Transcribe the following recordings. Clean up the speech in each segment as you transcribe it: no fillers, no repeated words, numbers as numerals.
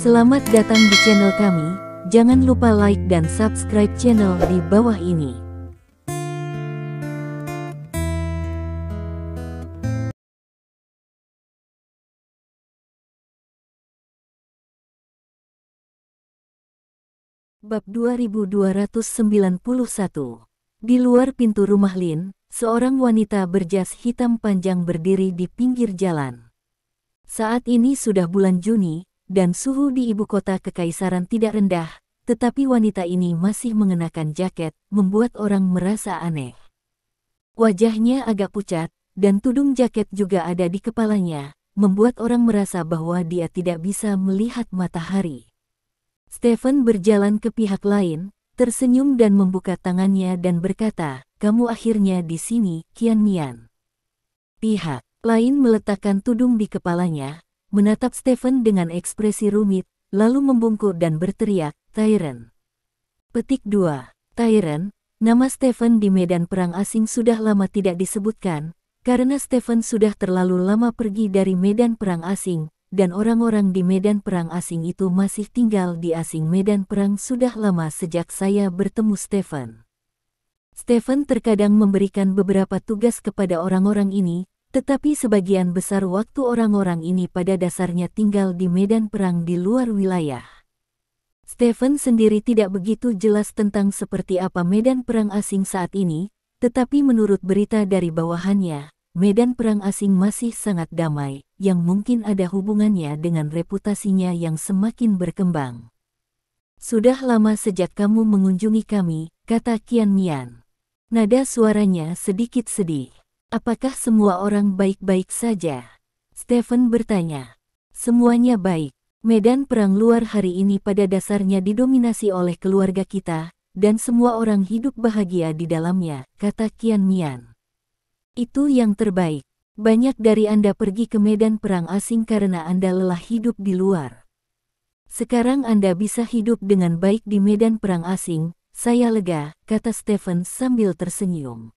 Selamat datang di channel kami, jangan lupa like dan subscribe channel di bawah ini. Bab 2291. Di luar pintu rumah Lin, seorang wanita berjas hitam panjang berdiri di pinggir jalan. Saat ini sudah bulan Juni, dan suhu di ibu kota kekaisaran tidak rendah, tetapi wanita ini masih mengenakan jaket, membuat orang merasa aneh. Wajahnya agak pucat, dan tudung jaket juga ada di kepalanya, membuat orang merasa bahwa dia tidak bisa melihat matahari. Stephen berjalan ke pihak lain, tersenyum dan membuka tangannya dan berkata, "Kamu akhirnya di sini, Qian Mian." Pihak lain meletakkan tudung di kepalanya, menatap Stephen dengan ekspresi rumit, lalu membungkuk dan berteriak, "Tyrant." Petik 2. Tyrant, nama Stephen di medan perang asing sudah lama tidak disebutkan, karena Stephen sudah terlalu lama pergi dari medan perang asing, dan orang-orang di medan perang asing itu masih tinggal di asing medan perang sudah lama sejak saya bertemu Stephen. Stephen terkadang memberikan beberapa tugas kepada orang-orang ini, tetapi sebagian besar waktu orang-orang ini pada dasarnya tinggal di medan perang di luar wilayah. Stephen sendiri tidak begitu jelas tentang seperti apa medan perang asing saat ini, tetapi menurut berita dari bawahannya, medan perang asing masih sangat damai, yang mungkin ada hubungannya dengan reputasinya yang semakin berkembang. "Sudah lama sejak kamu mengunjungi kami," kata Qian Mian. Nada suaranya sedikit sedih. "Apakah semua orang baik-baik saja?" Stephen bertanya. "Semuanya baik. Medan perang luar hari ini pada dasarnya didominasi oleh keluarga kita, dan semua orang hidup bahagia di dalamnya," kata Qian Mian. "Itu yang terbaik. Banyak dari Anda pergi ke medan perang asing karena Anda lelah hidup di luar. Sekarang Anda bisa hidup dengan baik di medan perang asing, saya lega," kata Stephen sambil tersenyum.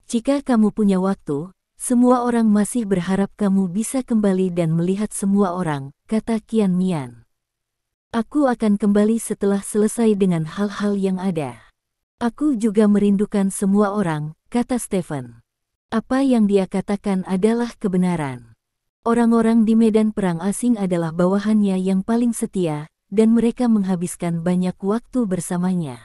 "Jika kamu punya waktu, semua orang masih berharap kamu bisa kembali dan melihat semua orang," kata Qian Mian. "Aku akan kembali setelah selesai dengan hal-hal yang ada." "Aku juga merindukan semua orang," kata Stephen. Apa yang dia katakan adalah kebenaran. Orang-orang di medan perang asing adalah bawahannya yang paling setia, dan mereka menghabiskan banyak waktu bersamanya.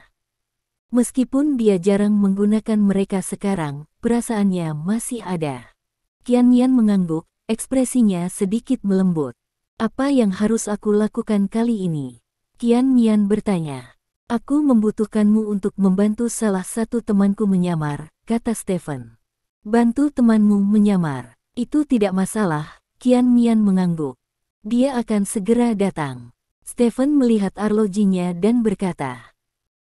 Meskipun dia jarang menggunakan mereka sekarang, perasaannya masih ada. Qian Mian mengangguk, ekspresinya sedikit melembut. "Apa yang harus aku lakukan kali ini?" Qian Mian bertanya. "Aku membutuhkanmu untuk membantu salah satu temanku menyamar," kata Stephen. "Bantu temanmu menyamar? Itu tidak masalah," Qian Mian mengangguk. "Dia akan segera datang." Stephen melihat arlojinya dan berkata.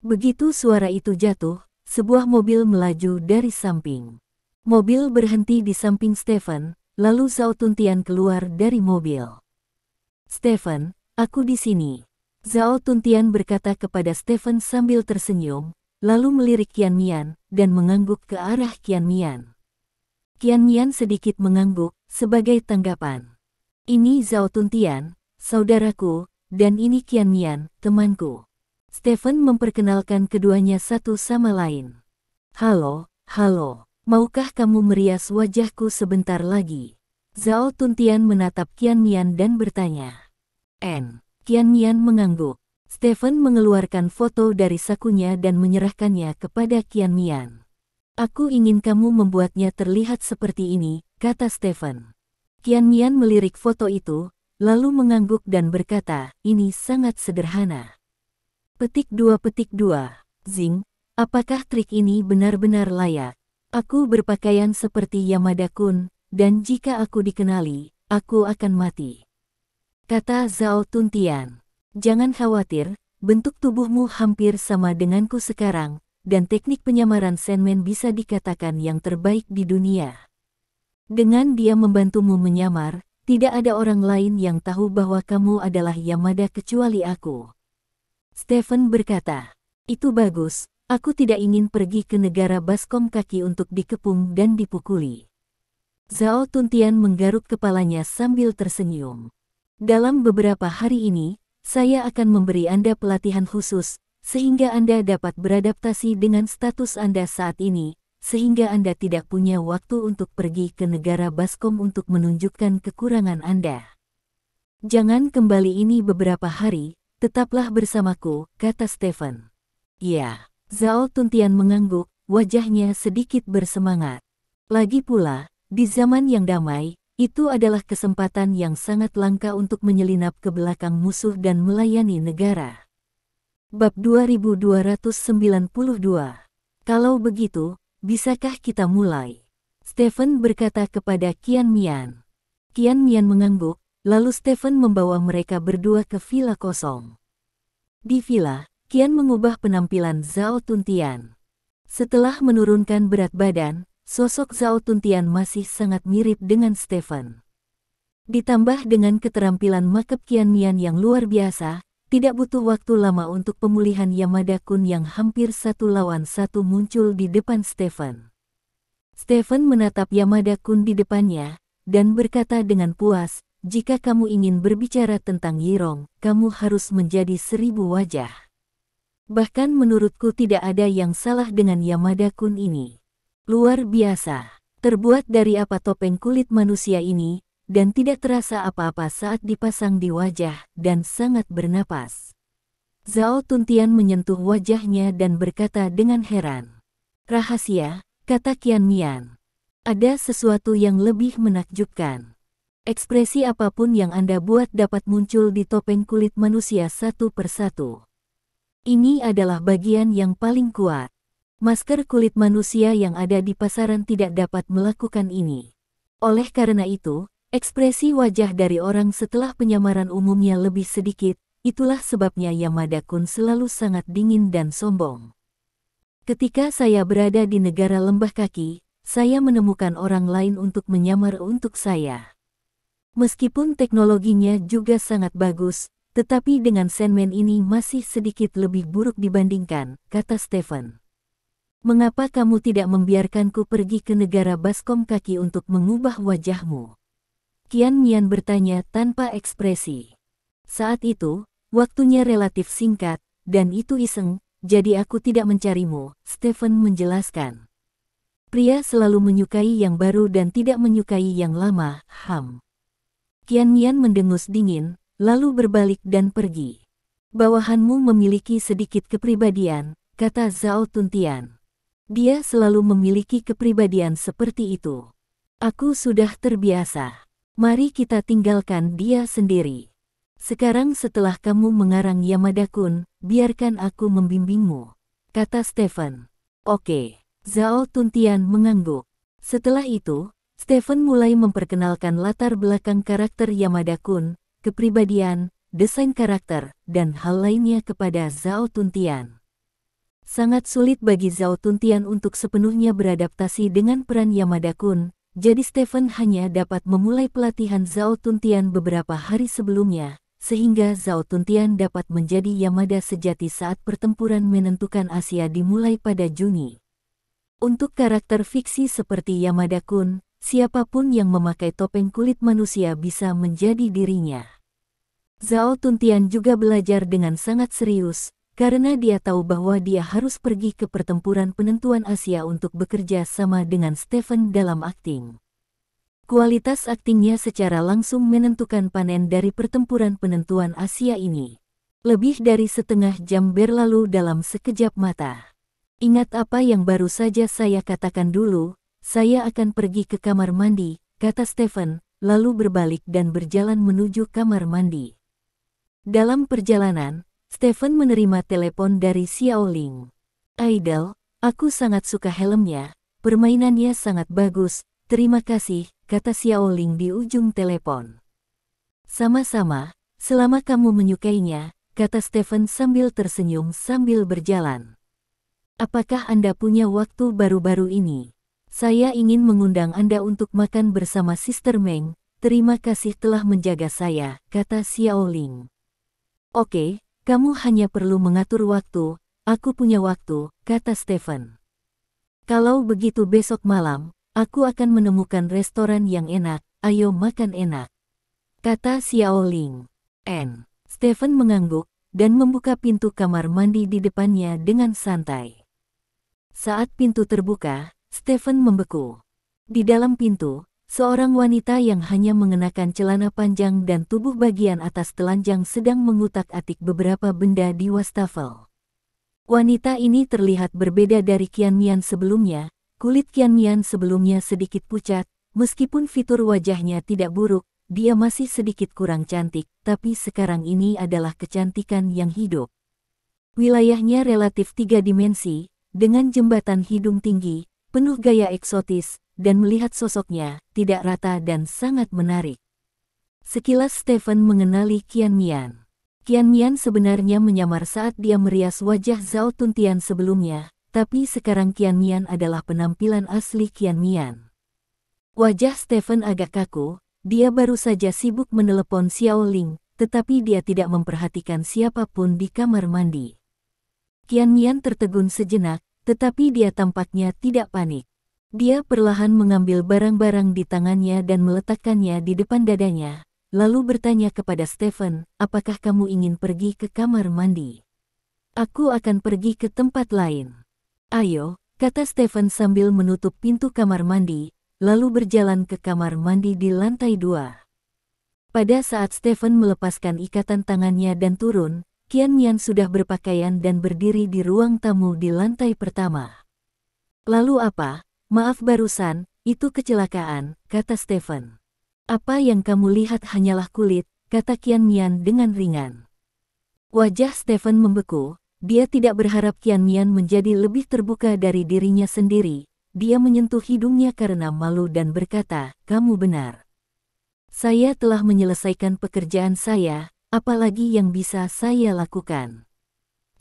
Begitu suara itu jatuh, sebuah mobil melaju dari samping. Mobil berhenti di samping Stephen, lalu Zhao Tuntian keluar dari mobil. "Stephen, aku di sini," Zhao Tuntian berkata kepada Stephen sambil tersenyum, lalu melirik Qian Mian, dan mengangguk ke arah Qian Mian. Qian Mian sedikit mengangguk, sebagai tanggapan. "Ini Zhao Tuntian, saudaraku, dan ini Qian Mian, temanku." Stephen memperkenalkan keduanya satu sama lain. "Halo, halo, maukah kamu merias wajahku sebentar lagi?" Zhao Tuntian menatap Qian Mian dan bertanya. Qian Mian mengangguk. Stephen mengeluarkan foto dari sakunya dan menyerahkannya kepada Qian Mian. "Aku ingin kamu membuatnya terlihat seperti ini," kata Stephen. Qian Mian melirik foto itu, lalu mengangguk dan berkata, "Ini sangat sederhana." Petik 2. "Zing, apakah trik ini benar-benar layak? Aku berpakaian seperti Yamada-kun, dan jika aku dikenali, aku akan mati," kata Zhao Tuntian. "Jangan khawatir, bentuk tubuhmu hampir sama denganku sekarang, dan teknik penyamaran Senmen bisa dikatakan yang terbaik di dunia. Dengan dia membantumu menyamar, tidak ada orang lain yang tahu bahwa kamu adalah Yamada kecuali aku." Stephen berkata, "Itu bagus, aku tidak ingin pergi ke negara baskom kaki untuk dikepung dan dipukuli." Zhao Tuntian menggaruk kepalanya sambil tersenyum. "Dalam beberapa hari ini, Saya akan memberi Anda pelatihan khusus, sehingga Anda dapat beradaptasi dengan status Anda saat ini, sehingga Anda tidak punya waktu untuk pergi ke negara Baskom untuk menunjukkan kekurangan Anda. Jangan kembali ini beberapa hari, tetaplah bersamaku, kata Stephen. Ya, Zhao Tuntian mengangguk, wajahnya sedikit bersemangat. Lagi pula, di zaman yang damai, itu adalah kesempatan yang sangat langka untuk menyelinap ke belakang musuh dan melayani negara. Bab 2292. Kalau begitu, bisakah kita mulai? Stephen berkata kepada Qian Mian. Qian Mian mengangguk, lalu Stephen membawa mereka berdua ke villa kosong. Di villa, Qian mengubah penampilan Zhao Tuntian. Setelah menurunkan berat badan, sosok Zhao Tuntian masih sangat mirip dengan Stephen. Ditambah dengan keterampilan makeup Qian Mian yang luar biasa, tidak butuh waktu lama untuk pemulihan Yamada Kun yang hampir 1-1 muncul di depan Stephen. Stephen menatap Yamada Kun di depannya, dan berkata dengan puas, "Jika kamu ingin berbicara tentang Yirong, kamu harus menjadi 1000 wajah. Bahkan menurutku tidak ada yang salah dengan Yamada Kun ini. Luar biasa. Terbuat dari apa topeng kulit manusia ini, dan tidak terasa apa-apa saat dipasang di wajah, dan sangat bernapas." Zhao Tuntian menyentuh wajahnya dan berkata dengan heran. "Rahasia," kata Qian Mian. "Ada sesuatu yang lebih menakjubkan. Ekspresi apapun yang Anda buat dapat muncul di topeng kulit manusia satu persatu. Ini adalah bagian yang paling kuat. Masker kulit manusia yang ada di pasaran tidak dapat melakukan ini. Oleh karena itu, ekspresi wajah dari orang setelah penyamaran umumnya lebih sedikit, itulah sebabnya Yamada Kun selalu sangat dingin dan sombong. Ketika saya berada di negara lembah kaki, saya menemukan orang lain untuk menyamar untuk saya. Meskipun teknologinya juga sangat bagus, tetapi dengan Sandman ini masih sedikit lebih buruk dibandingkan," kata Stephen. "Mengapa kamu tidak membiarkanku pergi ke negara Baskom kaki untuk mengubah wajahmu?" Qian Mian bertanya tanpa ekspresi. "Saat itu, waktunya relatif singkat, dan itu iseng, jadi aku tidak mencarimu," Stephen menjelaskan. "Pria selalu menyukai yang baru dan tidak menyukai yang lama, Qian Mian mendengus dingin, lalu berbalik dan pergi. "Bawahanmu memiliki sedikit kepribadian," kata Zhao Tuntian. "Dia selalu memiliki kepribadian seperti itu. Aku sudah terbiasa. Mari kita tinggalkan dia sendiri. Sekarang setelah kamu mengarang Yamada Kun, biarkan aku membimbingmu," kata Stephen. "Oke." Zhao Tuntian mengangguk. Setelah itu, Stephen mulai memperkenalkan latar belakang karakter Yamada Kun, kepribadian, desain karakter, dan hal lainnya kepada Zhao Tuntian. Sangat sulit bagi Zhao Tuntian untuk sepenuhnya beradaptasi dengan peran Yamada Kun, jadi Stephen hanya dapat memulai pelatihan Zhao Tuntian beberapa hari sebelumnya, sehingga Zhao Tuntian dapat menjadi Yamada sejati saat pertempuran menentukan Asia dimulai pada Juni. Untuk karakter fiksi seperti Yamada Kun, siapapun yang memakai topeng kulit manusia bisa menjadi dirinya. Zhao Tuntian juga belajar dengan sangat serius, karena dia tahu bahwa dia harus pergi ke pertempuran penentuan Asia untuk bekerja sama dengan Stephen dalam akting. Kualitas aktingnya secara langsung menentukan panen dari pertempuran penentuan Asia ini. Lebih dari setengah jam berlalu dalam sekejap mata. "Ingat apa yang baru saja saya katakan dulu, saya akan pergi ke kamar mandi," kata Stephen, lalu berbalik dan berjalan menuju kamar mandi. Dalam perjalanan, Stephen menerima telepon dari Xiao Ling. "Idol, aku sangat suka helmnya, permainannya sangat bagus, terima kasih," kata Xiao Ling di ujung telepon. "Sama-sama, selama kamu menyukainya," kata Stephen sambil tersenyum sambil berjalan. "Apakah Anda punya waktu baru-baru ini? Saya ingin mengundang Anda untuk makan bersama Sister Meng, terima kasih telah menjaga saya," kata Xiao Ling. "Oke, kamu hanya perlu mengatur waktu, aku punya waktu," kata Stephen. "Kalau begitu besok malam, aku akan menemukan restoran yang enak, ayo makan enak," kata Xiao Ling. Stephen mengangguk dan membuka pintu kamar mandi di depannya dengan santai. Saat pintu terbuka, Stephen membeku. Di dalam pintu, seorang wanita yang hanya mengenakan celana panjang dan tubuh bagian atas telanjang sedang mengutak-atik beberapa benda di wastafel. Wanita ini terlihat berbeda dari Qianmian sebelumnya. Kulit Qianmian sebelumnya sedikit pucat, meskipun fitur wajahnya tidak buruk, dia masih sedikit kurang cantik, tapi sekarang ini adalah kecantikan yang hidup. Wilayahnya relatif 3 dimensi, dengan jembatan hidung tinggi, penuh gaya eksotis, dan melihat sosoknya, tidak rata dan sangat menarik. Sekilas Stephen mengenali Qianmian. Qianmian sebenarnya menyamar saat dia merias wajah Zhao Tuntian sebelumnya, tapi sekarang Qianmian adalah penampilan asli Qianmian. Wajah Stephen agak kaku, dia baru saja sibuk menelepon Xiao Ling, tetapi dia tidak memperhatikan siapapun di kamar mandi. Qianmian tertegun sejenak, tetapi dia tampaknya tidak panik. Dia perlahan mengambil barang-barang di tangannya dan meletakkannya di depan dadanya, lalu bertanya kepada Stephen, apakah kamu ingin pergi ke kamar mandi? Aku akan pergi ke tempat lain. Ayo, kata Stephen sambil menutup pintu kamar mandi, lalu berjalan ke kamar mandi di lantai 2. Pada saat Stephen melepaskan ikatan tangannya dan turun, Qianmian sudah berpakaian dan berdiri di ruang tamu di lantai pertama. Lalu apa? Maaf barusan, itu kecelakaan, kata Stephen. Apa yang kamu lihat hanyalah kulit, kata Qianmian dengan ringan. Wajah Stephen membeku. Dia tidak berharap Qianmian menjadi lebih terbuka dari dirinya sendiri. Dia menyentuh hidungnya karena malu dan berkata, kamu benar. Saya telah menyelesaikan pekerjaan saya, apalagi yang bisa saya lakukan.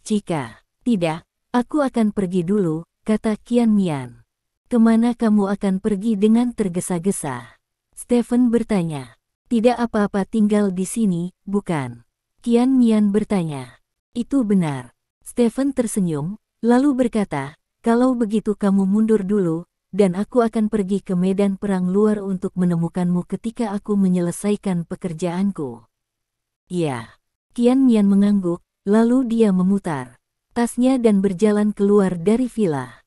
Jika tidak, aku akan pergi dulu, kata Qianmian. Kemana kamu akan pergi dengan tergesa-gesa? Stephen bertanya. Tidak apa-apa tinggal di sini, bukan? Qianmian bertanya. Itu benar. Stephen tersenyum, lalu berkata, kalau begitu kamu mundur dulu, dan aku akan pergi ke medan perang luar untuk menemukanmu ketika aku menyelesaikan pekerjaanku. Ya. Qianmian mengangguk, lalu dia memutar tasnya dan berjalan keluar dari villa.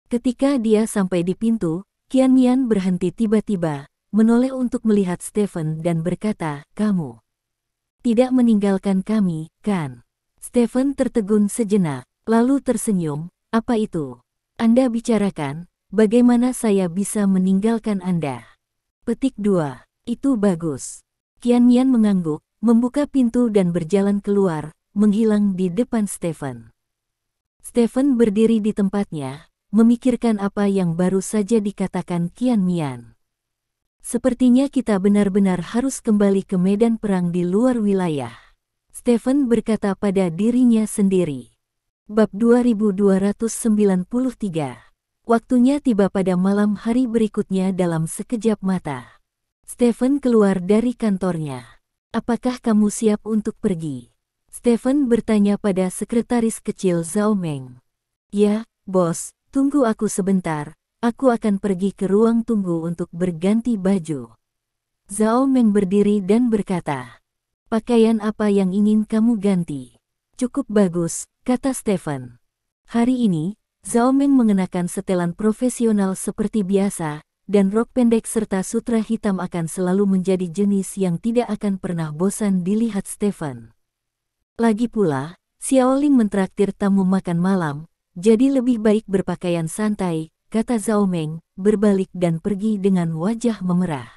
Ketika dia sampai di pintu, Qianmian berhenti tiba-tiba, menoleh untuk melihat Stephen dan berkata, kamu tidak meninggalkan kami, kan? Stephen tertegun sejenak, lalu tersenyum, apa itu? Anda bicarakan, bagaimana saya bisa meninggalkan Anda? Petik 2, itu bagus. Qianmian mengangguk, membuka pintu dan berjalan keluar, menghilang di depan Stephen. Stephen berdiri di tempatnya, memikirkan apa yang baru saja dikatakan Qianmian. Sepertinya kita benar-benar harus kembali ke medan perang di luar wilayah. Stephen berkata pada dirinya sendiri. Bab 2293. Waktunya tiba pada malam hari berikutnya dalam sekejap mata. Stephen keluar dari kantornya. Apakah kamu siap untuk pergi? Stephen bertanya pada sekretaris kecil Zhao Meng. Ya, bos, tunggu aku sebentar, aku akan pergi ke ruang tunggu untuk berganti baju. Zhao Meng berdiri dan berkata. Pakaian apa yang ingin kamu ganti? Cukup bagus, kata Stephen. Hari ini, Zhao Meng mengenakan setelan profesional seperti biasa, dan rok pendek serta sutra hitam akan selalu menjadi jenis yang tidak akan pernah bosan dilihat Stephen. Lagi pula, Xiao Ling mentraktir tamu makan malam, jadi lebih baik berpakaian santai, kata Zhao Meng, berbalik dan pergi dengan wajah memerah.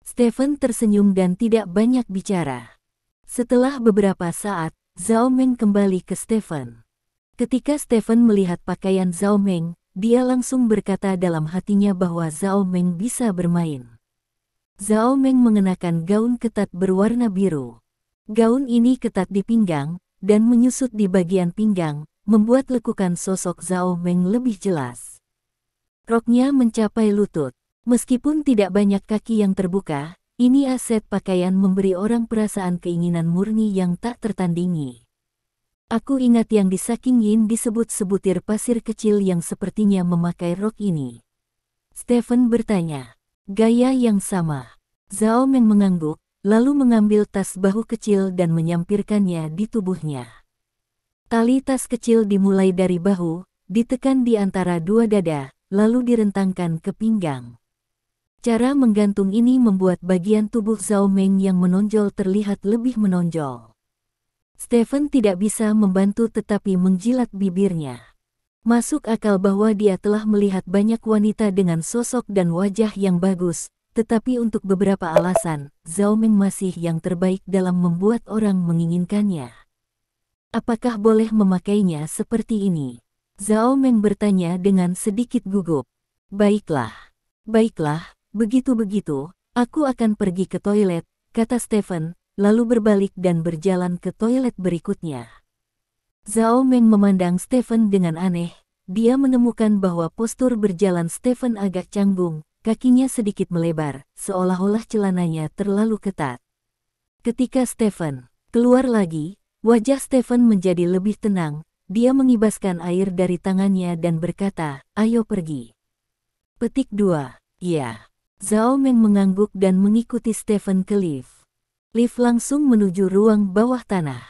Stephen tersenyum dan tidak banyak bicara. Setelah beberapa saat, Zhao Meng kembali ke Stephen. Ketika Stephen melihat pakaian Zhao Meng, dia langsung berkata dalam hatinya bahwa Zhao Meng bisa bermain. Zhao Meng mengenakan gaun ketat berwarna biru. Gaun ini ketat di pinggang, dan menyusut di bagian pinggang, membuat lekukan sosok Zhao Meng lebih jelas. Roknya mencapai lutut. Meskipun tidak banyak kaki yang terbuka, ini aset pakaian memberi orang perasaan keinginan murni yang tak tertandingi. Aku ingat yang di Saking Yin disebut sebutir pasir kecil yang sepertinya memakai rok ini. Stephen bertanya. Gaya yang sama. Zhao Meng mengangguk, lalu mengambil tas bahu kecil dan menyampirkannya di tubuhnya. Tali tas kecil dimulai dari bahu, ditekan di antara dua dada, lalu direntangkan ke pinggang. Cara menggantung ini membuat bagian tubuh Zhao Meng yang menonjol terlihat lebih menonjol. Stephen tidak bisa membantu tetapi menjilat bibirnya. Masuk akal bahwa dia telah melihat banyak wanita dengan sosok dan wajah yang bagus, tetapi untuk beberapa alasan, Zhao Meng masih yang terbaik dalam membuat orang menginginkannya. Apakah boleh memakainya seperti ini? Zhao Meng bertanya dengan sedikit gugup. Baiklah, begitu-begitu, aku akan pergi ke toilet, kata Stephen, lalu berbalik dan berjalan ke toilet berikutnya. Zhao Meng memandang Stephen dengan aneh. Dia menemukan bahwa postur berjalan Stephen agak canggung, kakinya sedikit melebar, seolah-olah celananya terlalu ketat. Ketika Stephen keluar lagi, wajah Stephen menjadi lebih tenang. Dia mengibaskan air dari tangannya dan berkata, "Ayo pergi." Petik 2. Ya. Zhao Meng mengangguk dan mengikuti Stephen ke lift. Lift langsung menuju ruang bawah tanah.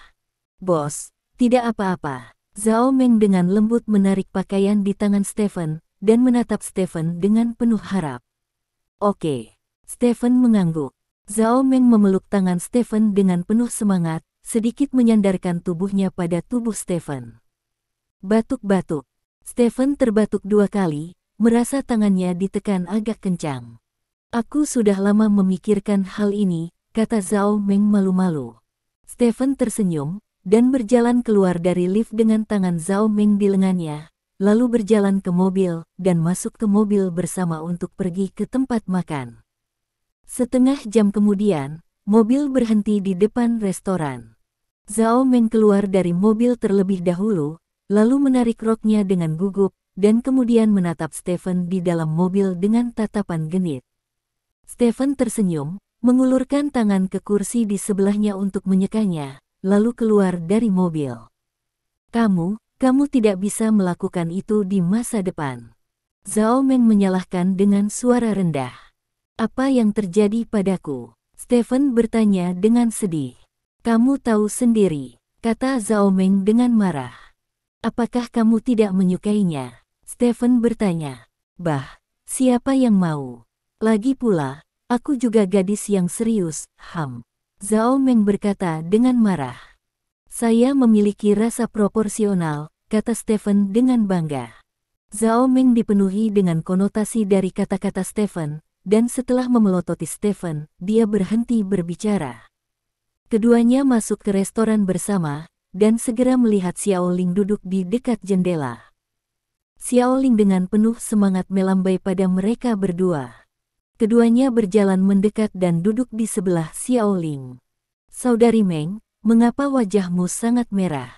"Bos, tidak apa-apa." Zhao Meng dengan lembut menarik pakaian di tangan Stephen, dan menatap Stephen dengan penuh harap. "Oke." Stephen mengangguk. Zhao Meng memeluk tangan Stephen dengan penuh semangat, sedikit menyandarkan tubuhnya pada tubuh Stephen. Batuk-batuk. Stephen terbatuk 2 kali, merasa tangannya ditekan agak kencang. "Aku sudah lama memikirkan hal ini," kata Zhao Meng malu-malu. Stephen tersenyum, dan berjalan keluar dari lift dengan tangan Zhao Meng di lengannya, lalu berjalan ke mobil, dan masuk ke mobil bersama untuk pergi ke tempat makan. Setengah jam kemudian, mobil berhenti di depan restoran. Zhao Meng keluar dari mobil terlebih dahulu, lalu menarik roknya dengan gugup, dan kemudian menatap Stephen di dalam mobil dengan tatapan genit. Stephen tersenyum, mengulurkan tangan ke kursi di sebelahnya untuk menyekanya, lalu keluar dari mobil. Kamu tidak bisa melakukan itu di masa depan." Zhao Meng menyalahkan dengan suara rendah. "Apa yang terjadi padaku?" Stephen bertanya dengan sedih. "Kamu tahu sendiri," kata Zhao Meng dengan marah. "Apakah kamu tidak menyukainya?" Stephen bertanya. "Bah, siapa yang mau? Lagi pula, aku juga gadis yang serius, Zhao Meng berkata dengan marah. "Saya memiliki rasa proporsional," kata Stephen dengan bangga. Zhao Meng dipenuhi dengan konotasi dari kata-kata Stephen, dan setelah memelototi Stephen, dia berhenti berbicara. Keduanya masuk ke restoran bersama, dan segera melihat Xiaoling duduk di dekat jendela. Xiaoling dengan penuh semangat melambai pada mereka berdua. Keduanya berjalan mendekat dan duduk di sebelah Xiaoling. "Saudari Meng, mengapa wajahmu sangat merah?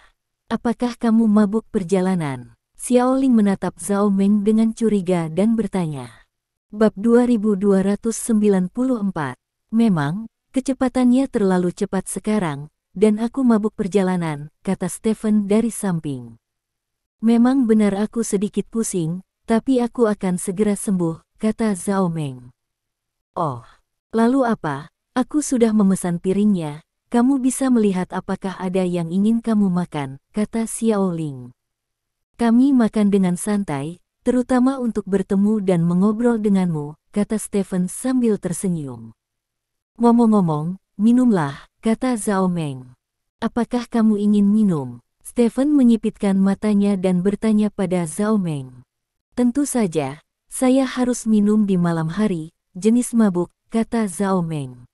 Apakah kamu mabuk perjalanan?" Xiaoling menatap Zhao Meng dengan curiga dan bertanya. Bab 2294. Memang, kecepatannya terlalu cepat sekarang, dan aku mabuk perjalanan, kata Stephen dari samping. "Memang benar aku sedikit pusing, tapi aku akan segera sembuh," kata Zhao Meng. "Oh, lalu apa? Aku sudah memesan piringnya, kamu bisa melihat apakah ada yang ingin kamu makan," kata Xiaoling. "Kami makan dengan santai, terutama untuk bertemu dan mengobrol denganmu," kata Stephen sambil tersenyum. "Ngomong-ngomong, minumlah," kata Zhao Meng. "Apakah kamu ingin minum?" Stephen menyipitkan matanya dan bertanya pada Zhao Meng. "Tentu saja, saya harus minum di malam hari, jenis mabuk," kata Zhao Meng.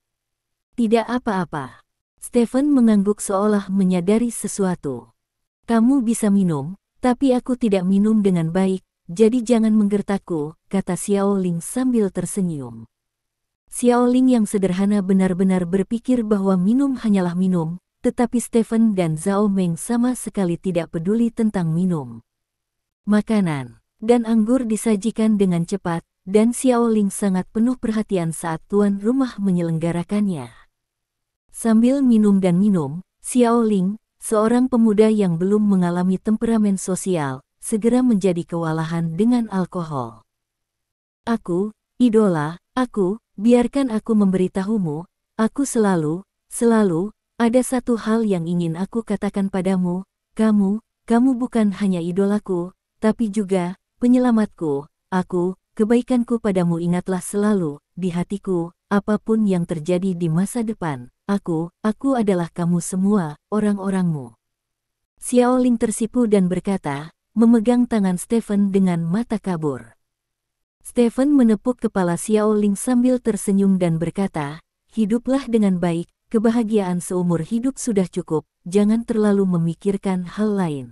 "Tidak apa-apa." Stephen mengangguk seolah menyadari sesuatu. "Kamu bisa minum, tapi aku tidak minum dengan baik, jadi jangan menggertakku," kata Xiaoling sambil tersenyum. Xiaoling yang sederhana benar-benar berpikir bahwa minum hanyalah minum, tetapi Stephen dan Zhao Meng sama sekali tidak peduli tentang minum. Makanan dan anggur disajikan dengan cepat, dan Xiaoling sangat penuh perhatian saat tuan rumah menyelenggarakannya. Sambil minum dan minum, Xiaoling, seorang pemuda yang belum mengalami temperamen sosial, segera menjadi kewalahan dengan alkohol. Idola, biarkan aku memberitahumu, aku selalu, ada satu hal yang ingin aku katakan padamu, kamu bukan hanya idolaku, tapi juga penyelamatku, kebaikanku padamu ingatlah selalu, di hatiku, apapun yang terjadi di masa depan, aku adalah kamu semua, orang-orangmu. Xiao Ling tersipu dan berkata, memegang tangan Stephen dengan mata kabur. Stephen menepuk kepala Xiao Ling sambil tersenyum dan berkata, hiduplah dengan baik, kebahagiaan seumur hidup sudah cukup, jangan terlalu memikirkan hal lain.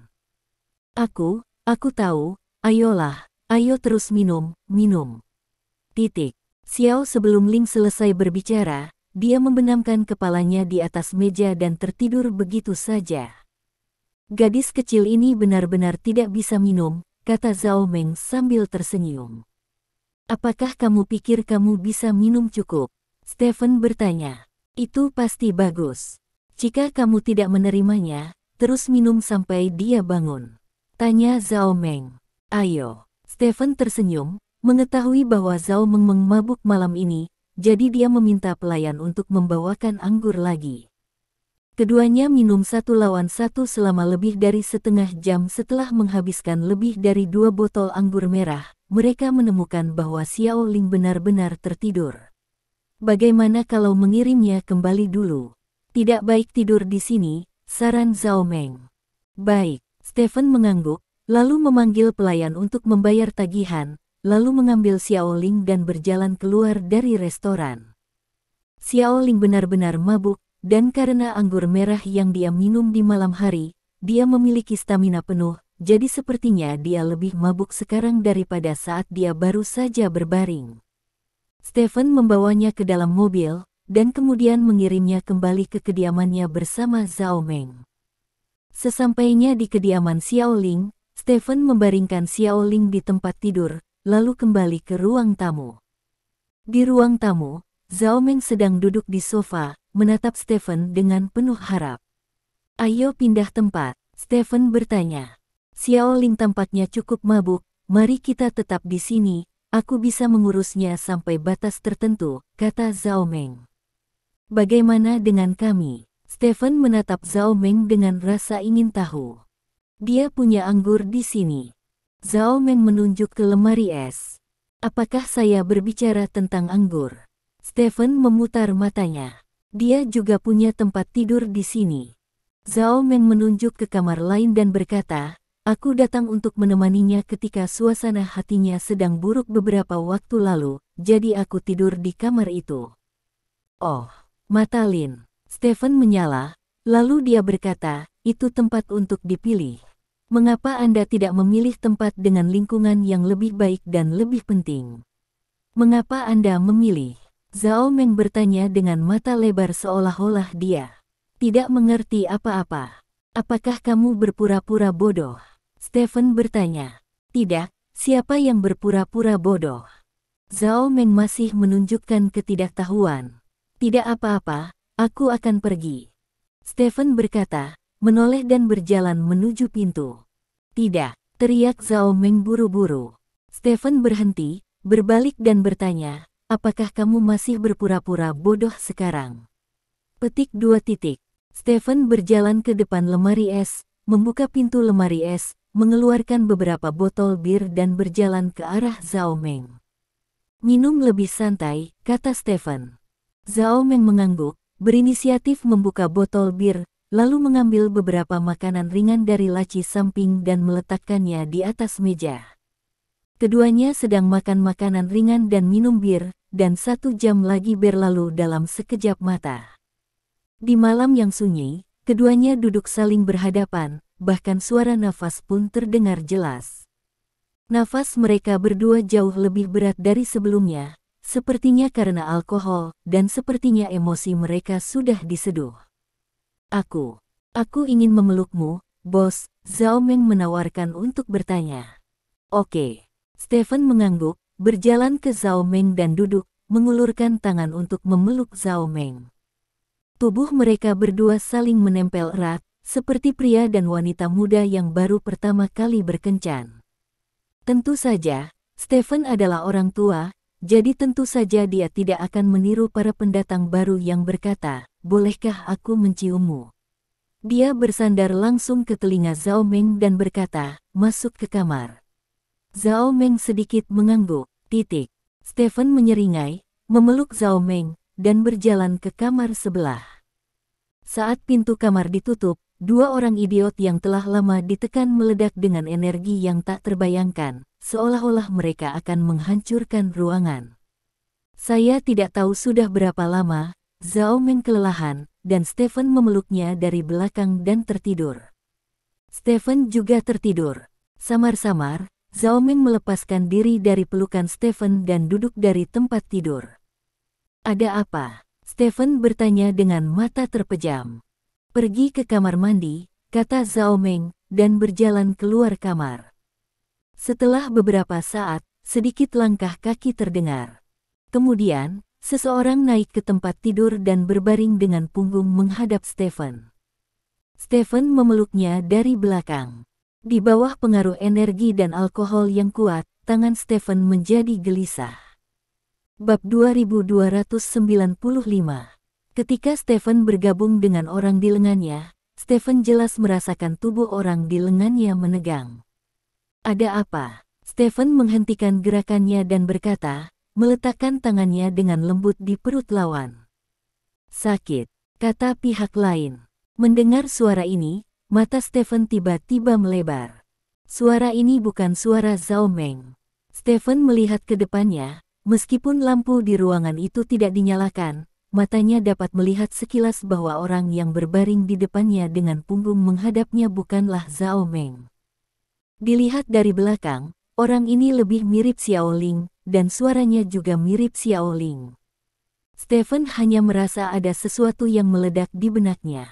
Aku tahu, ayolah, ayo terus minum. Xiao sebelum Ling selesai berbicara, dia membenamkan kepalanya di atas meja dan tertidur begitu saja. Gadis kecil ini benar-benar tidak bisa minum, kata Zhao Meng sambil tersenyum. Apakah kamu pikir kamu bisa minum cukup? Stephen bertanya. Itu pasti bagus. Jika kamu tidak menerimanya, terus minum sampai dia bangun. Tanya Zhao Meng. Ayo. Stephen tersenyum, mengetahui bahwa Zhao Meng mabuk malam ini, jadi dia meminta pelayan untuk membawakan anggur lagi. Keduanya minum 1 lawan 1 selama lebih dari setengah jam setelah menghabiskan lebih dari 2 botol anggur merah. Mereka menemukan bahwa Xiao Ling benar-benar tertidur. Bagaimana kalau mengirimnya kembali dulu? Tidak baik tidur di sini, saran Zhao Meng. Baik, Stephen mengangguk, lalu memanggil pelayan untuk membayar tagihan, lalu mengambil Xiao Ling dan berjalan keluar dari restoran. Xiao Ling benar-benar mabuk, dan karena anggur merah yang dia minum di malam hari, dia memiliki stamina penuh, jadi sepertinya dia lebih mabuk sekarang daripada saat dia baru saja berbaring. Stephen membawanya ke dalam mobil, dan kemudian mengirimnya kembali ke kediamannya bersama Zhao Meng. Sesampainya di kediaman Xiao Ling, Stephen membaringkan Xiao Ling di tempat tidur, lalu kembali ke ruang tamu. Di ruang tamu, Zhao Meng sedang duduk di sofa, menatap Stephen dengan penuh harap. Ayo pindah tempat, Stephen bertanya. Xiao Ling tampaknya cukup mabuk, mari kita tetap di sini, aku bisa mengurusnya sampai batas tertentu, kata Zhao Meng. Bagaimana dengan kami? Stephen menatap Zhao Meng dengan rasa ingin tahu. Dia punya anggur di sini. Zhao Meng menunjuk ke lemari es. Apakah saya berbicara tentang anggur? Stephen memutar matanya. Dia juga punya tempat tidur di sini. Zhao Meng menunjuk ke kamar lain dan berkata, aku datang untuk menemaninya ketika suasana hatinya sedang buruk beberapa waktu lalu, jadi aku tidur di kamar itu. Oh, mata Lin. Stephen menyala, lalu dia berkata, itu tempat untuk dipilih. Mengapa Anda tidak memilih tempat dengan lingkungan yang lebih baik dan lebih penting? Mengapa Anda memilih? Zhao Meng bertanya dengan mata lebar seolah-olah dia tidak mengerti apa-apa. Apakah kamu berpura-pura bodoh? Stephen bertanya. Tidak, siapa yang berpura-pura bodoh? Zhao Meng masih menunjukkan ketidaktahuan. Tidak apa-apa, aku akan pergi. Stephen berkata, menoleh dan berjalan menuju pintu. Tidak, teriak Zhao Meng buru-buru. Stephen berhenti, berbalik dan bertanya, apakah kamu masih berpura-pura bodoh sekarang? Petik 2. Stephen berjalan ke depan lemari es, membuka pintu lemari es, mengeluarkan beberapa botol bir dan berjalan ke arah Zhao Meng. Minum lebih santai, kata Stephen. Zhao Meng mengangguk, berinisiatif membuka botol bir, lalu mengambil beberapa makanan ringan dari laci samping dan meletakkannya di atas meja. Keduanya sedang makan makanan ringan dan minum bir, dan 1 jam lagi berlalu dalam sekejap mata. Di malam yang sunyi, keduanya duduk saling berhadapan, bahkan suara nafas pun terdengar jelas. Nafas mereka berdua jauh lebih berat dari sebelumnya, sepertinya karena alkohol, dan sepertinya emosi mereka sudah diseduh. Aku ingin memelukmu, bos, Zhao Meng menawarkan untuk bertanya. Oke. Stephen mengangguk, berjalan ke Zhao Meng dan duduk, mengulurkan tangan untuk memeluk Zhao Meng. Tubuh mereka berdua saling menempel erat, seperti pria dan wanita muda yang baru pertama kali berkencan. Tentu saja, Stephen adalah orang tua, jadi tentu saja dia tidak akan meniru para pendatang baru yang berkata, "Bolehkah aku menciummu?" Dia bersandar langsung ke telinga Zhao Meng dan berkata, "Masuk ke kamar." Zhao Meng sedikit mengangguk. Stephen menyeringai, memeluk Zhao Meng, dan berjalan ke kamar sebelah. Saat pintu kamar ditutup, dua orang idiot yang telah lama ditekan meledak dengan energi yang tak terbayangkan, seolah-olah mereka akan menghancurkan ruangan. Saya tidak tahu sudah berapa lama, Zhao Meng kelelahan, dan Stephen memeluknya dari belakang dan tertidur. Stephen juga tertidur. Samar-samar, Zhao Meng melepaskan diri dari pelukan Stephen dan duduk dari tempat tidur. "Ada apa?" Stephen bertanya dengan mata terpejam. "Pergi ke kamar mandi," kata Zhao Meng, dan berjalan keluar kamar. Setelah beberapa saat, sedikit langkah kaki terdengar. Kemudian, seseorang naik ke tempat tidur dan berbaring dengan punggung menghadap Stephen. Stephen memeluknya dari belakang. Di bawah pengaruh energi dan alkohol yang kuat, tangan Stephen menjadi gelisah. Bab 2295. Ketika Stephen bergabung dengan orang di lengannya, Stephen jelas merasakan tubuh orang di lengannya menegang. "Ada apa?" Stephen menghentikan gerakannya dan berkata, meletakkan tangannya dengan lembut di perut lawan. "Sakit," kata pihak lain. Mendengar suara ini, mata Stephen tiba-tiba melebar. Suara ini bukan suara Zhao Meng. Stephen melihat ke depannya. Meskipun lampu di ruangan itu tidak dinyalakan, matanya dapat melihat sekilas bahwa orang yang berbaring di depannya dengan punggung menghadapnya bukanlah Zhao Meng. Dilihat dari belakang, orang ini lebih mirip Xiao Ling, dan suaranya juga mirip Xiao Ling. Stephen hanya merasa ada sesuatu yang meledak di benaknya.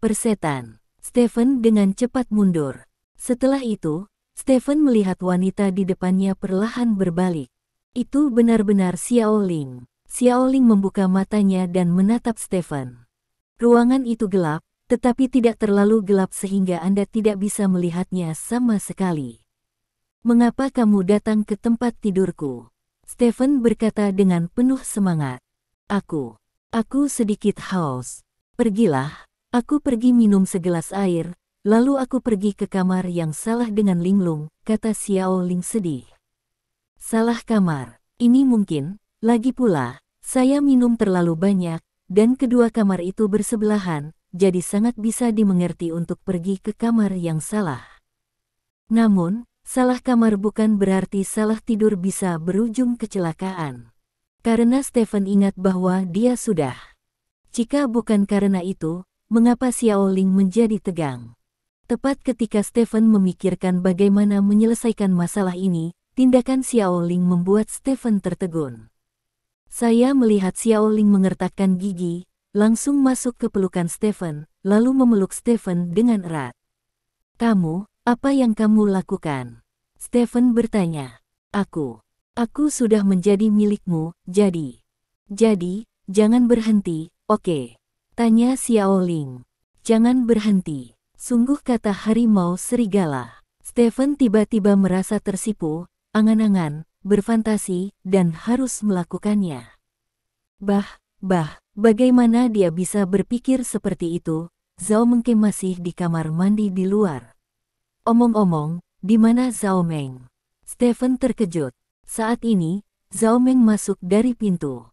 "Persetan." Stephen dengan cepat mundur. Setelah itu, Stephen melihat wanita di depannya perlahan berbalik. Itu benar-benar Xiao Ling. Xiao Ling membuka matanya dan menatap Stephen. Ruangan itu gelap, tetapi tidak terlalu gelap sehingga Anda tidak bisa melihatnya sama sekali. "Mengapa kamu datang ke tempat tidurku?" Stephen berkata dengan penuh semangat. Aku sedikit haus. Pergilah, aku pergi minum segelas air, lalu aku pergi ke kamar yang salah dengan Linglung, kata Xiao Ling sedih. "Salah kamar, ini mungkin, lagi pula, saya minum terlalu banyak, dan kedua kamar itu bersebelahan, jadi sangat bisa dimengerti untuk pergi ke kamar yang salah. Namun, salah kamar bukan berarti salah tidur bisa berujung kecelakaan." Karena Stephen ingat bahwa dia sudah. Jika bukan karena itu, mengapa Xiao Ling menjadi tegang? Tepat ketika Stephen memikirkan bagaimana menyelesaikan masalah ini, tindakan Xiao Ling membuat Stephen tertegun. Saya melihat Xiao Ling mengertakkan gigi, langsung masuk ke pelukan Stephen, lalu memeluk Stephen dengan erat. "Kamu, apa yang kamu lakukan?" Stephen bertanya. Aku sudah menjadi milikmu, jadi, jangan berhenti, oke?" Tanya Xiao Ling. "Jangan berhenti." Sungguh kata harimau serigala. Stephen tiba-tiba merasa tersipu, angan-angan, berfantasi, dan harus melakukannya. Bagaimana dia bisa berpikir seperti itu? Zhao Meng masih di kamar mandi di luar. Omong-omong, di mana Zhao Meng? Stephen terkejut. Saat ini, Zhao Meng masuk dari pintu.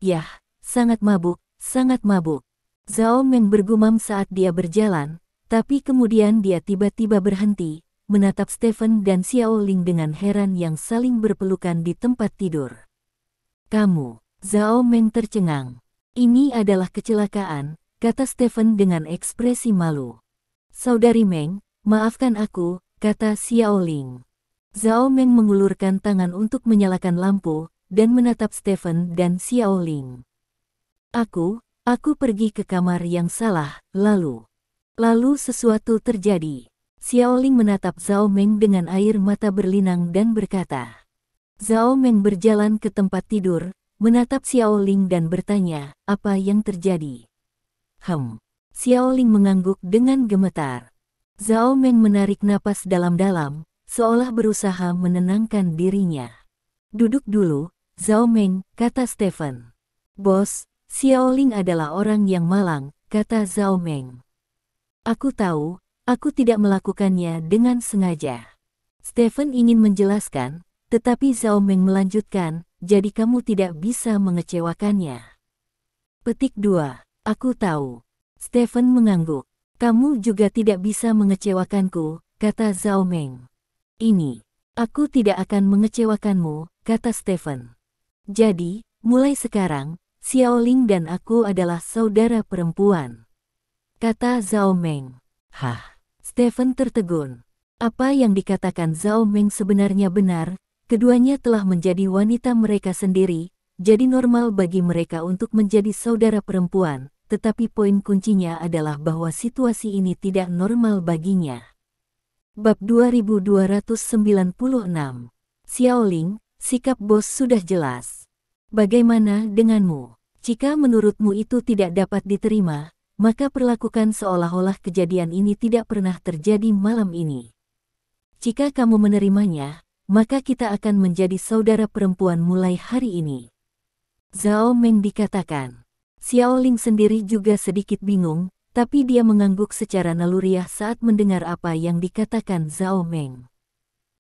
"Yah, sangat mabuk, sangat mabuk." Zhao Meng bergumam saat dia berjalan, tapi kemudian dia tiba-tiba berhenti, menatap Stephen dan Xiao Ling dengan heran yang saling berpelukan di tempat tidur. "Kamu," Zhao Meng tercengang. "Ini adalah kecelakaan," kata Stephen dengan ekspresi malu. "Saudari Meng, maafkan aku," kata Xiao Ling. Zhao Meng mengulurkan tangan untuk menyalakan lampu, dan menatap Stephen dan Xiao Ling. Aku pergi ke kamar yang salah, lalu sesuatu terjadi." Xiao Ling menatap Zhao Meng dengan air mata berlinang dan berkata. Zhao Meng berjalan ke tempat tidur, menatap Xiao Ling dan bertanya, "Apa yang terjadi?" Xiao Ling mengangguk dengan gemetar. Zhao Meng menarik napas dalam-dalam, seolah berusaha menenangkan dirinya. "Duduk dulu," Zhao Meng, kata Stephen. Bos, Xiaoling adalah orang yang malang, kata Zhao Meng. Aku tahu, aku tidak melakukannya dengan sengaja. Stephen ingin menjelaskan, tetapi Zhao Meng melanjutkan, jadi kamu tidak bisa mengecewakannya. Petik 2. Aku tahu. Stephen mengangguk. Kamu juga tidak bisa mengecewakanku, kata Zhao Meng. Ini, aku tidak akan mengecewakanmu, kata Stephen. Jadi, mulai sekarang, Xiaoling dan aku adalah saudara perempuan, kata Zhao Meng. Hah? Stephen tertegun. Apa yang dikatakan Zhao Meng sebenarnya benar, keduanya telah menjadi wanita mereka sendiri, jadi normal bagi mereka untuk menjadi saudara perempuan, tetapi poin kuncinya adalah bahwa situasi ini tidak normal baginya. Bab 2296. Xiaoling, sikap bos sudah jelas. Bagaimana denganmu? Jika menurutmu itu tidak dapat diterima, maka perlakukan seolah-olah kejadian ini tidak pernah terjadi malam ini. Jika kamu menerimanya, maka kita akan menjadi saudara perempuan mulai hari ini. Zhao Meng dikatakan. Xiaoling sendiri juga sedikit bingung, tapi dia mengangguk secara naluriah saat mendengar apa yang dikatakan Zhao Meng.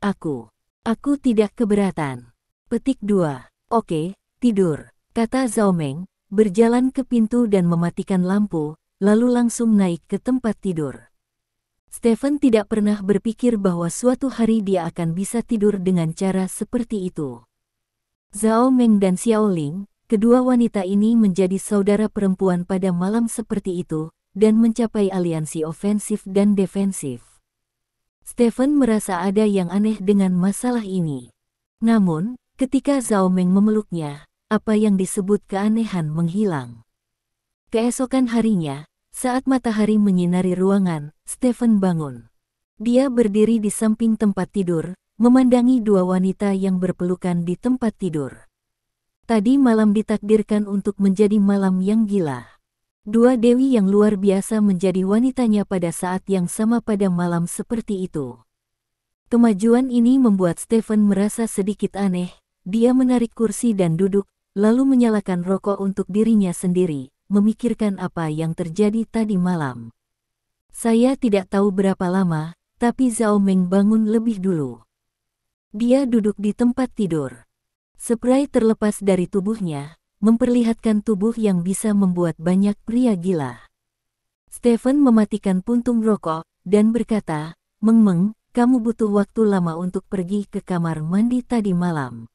Aku tidak keberatan. Petik 2. Oke, tidur, kata Zhao Meng, berjalan ke pintu dan mematikan lampu, lalu langsung naik ke tempat tidur. Stephen tidak pernah berpikir bahwa suatu hari dia akan bisa tidur dengan cara seperti itu. Zhao Meng dan Xiaoling, kedua wanita ini menjadi saudara perempuan pada malam seperti itu, dan mencapai aliansi ofensif dan defensif. Stephen merasa ada yang aneh dengan masalah ini. Namun, ketika Zhao Meng memeluknya, apa yang disebut keanehan menghilang. Keesokan harinya, saat matahari menyinari ruangan, Stephen bangun. Dia berdiri di samping tempat tidur, memandangi dua wanita yang berpelukan di tempat tidur. Tadi malam ditakdirkan untuk menjadi malam yang gila. Dua dewi yang luar biasa menjadi wanitanya pada saat yang sama pada malam seperti itu. Kemajuan ini membuat Stephen merasa sedikit aneh. Dia menarik kursi dan duduk, lalu menyalakan rokok untuk dirinya sendiri, memikirkan apa yang terjadi tadi malam. Saya tidak tahu berapa lama, tapi Zhao Meng bangun lebih dulu. Dia duduk di tempat tidur. Spray terlepas dari tubuhnya, memperlihatkan tubuh yang bisa membuat banyak pria gila. Stephen mematikan puntung rokok, dan berkata, Meng, kamu butuh waktu lama untuk pergi ke kamar mandi tadi malam.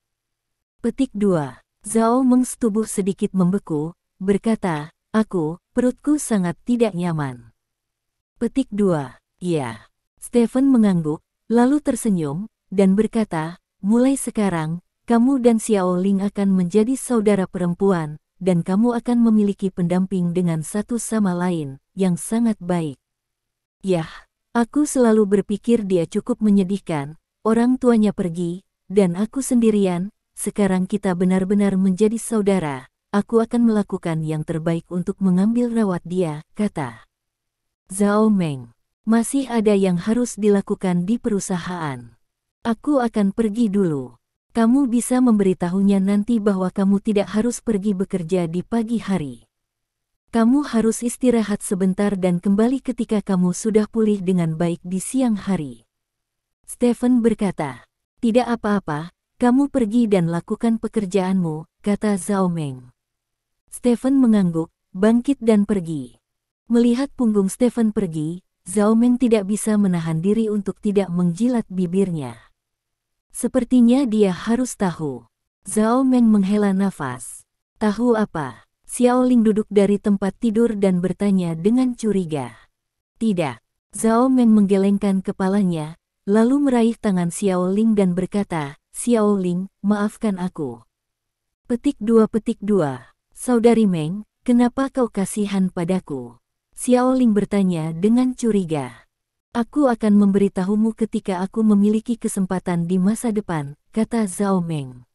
Petik 2. Zhao Meng tubuh sedikit membeku, berkata, perutku sangat tidak nyaman. Petik 2. Ya. Stephen mengangguk, lalu tersenyum, dan berkata, mulai sekarang, kamu dan Xiaoling akan menjadi saudara perempuan, dan kamu akan memiliki pendamping dengan satu sama lain, yang sangat baik. Yah, aku selalu berpikir dia cukup menyedihkan, orang tuanya pergi, dan aku sendirian, sekarang kita benar-benar menjadi saudara, aku akan melakukan yang terbaik untuk mengambil rawat dia, kata Zhao Meng. Masih ada yang harus dilakukan di perusahaan. Aku akan pergi dulu. Kamu bisa memberitahunya nanti bahwa kamu tidak harus pergi bekerja di pagi hari. Kamu harus istirahat sebentar dan kembali ketika kamu sudah pulih dengan baik di siang hari. Stephen berkata, tidak apa-apa, kamu pergi dan lakukan pekerjaanmu, kata Zhao Meng. Stephen mengangguk, bangkit dan pergi. Melihat punggung Stephen pergi, Zhao Meng tidak bisa menahan diri untuk tidak menjilat bibirnya. Sepertinya dia harus tahu. Zhao Meng menghela nafas. Tahu apa? Xiaoling duduk dari tempat tidur dan bertanya dengan curiga. Tidak. Zhao Meng menggelengkan kepalanya, lalu meraih tangan Xiaoling dan berkata, Xiaoling, maafkan aku. Petik 2. Saudari Meng, kenapa kau kasihan padaku? Xiaoling bertanya dengan curiga. Aku akan memberitahumu ketika aku memiliki kesempatan di masa depan, kata Zhao Meng.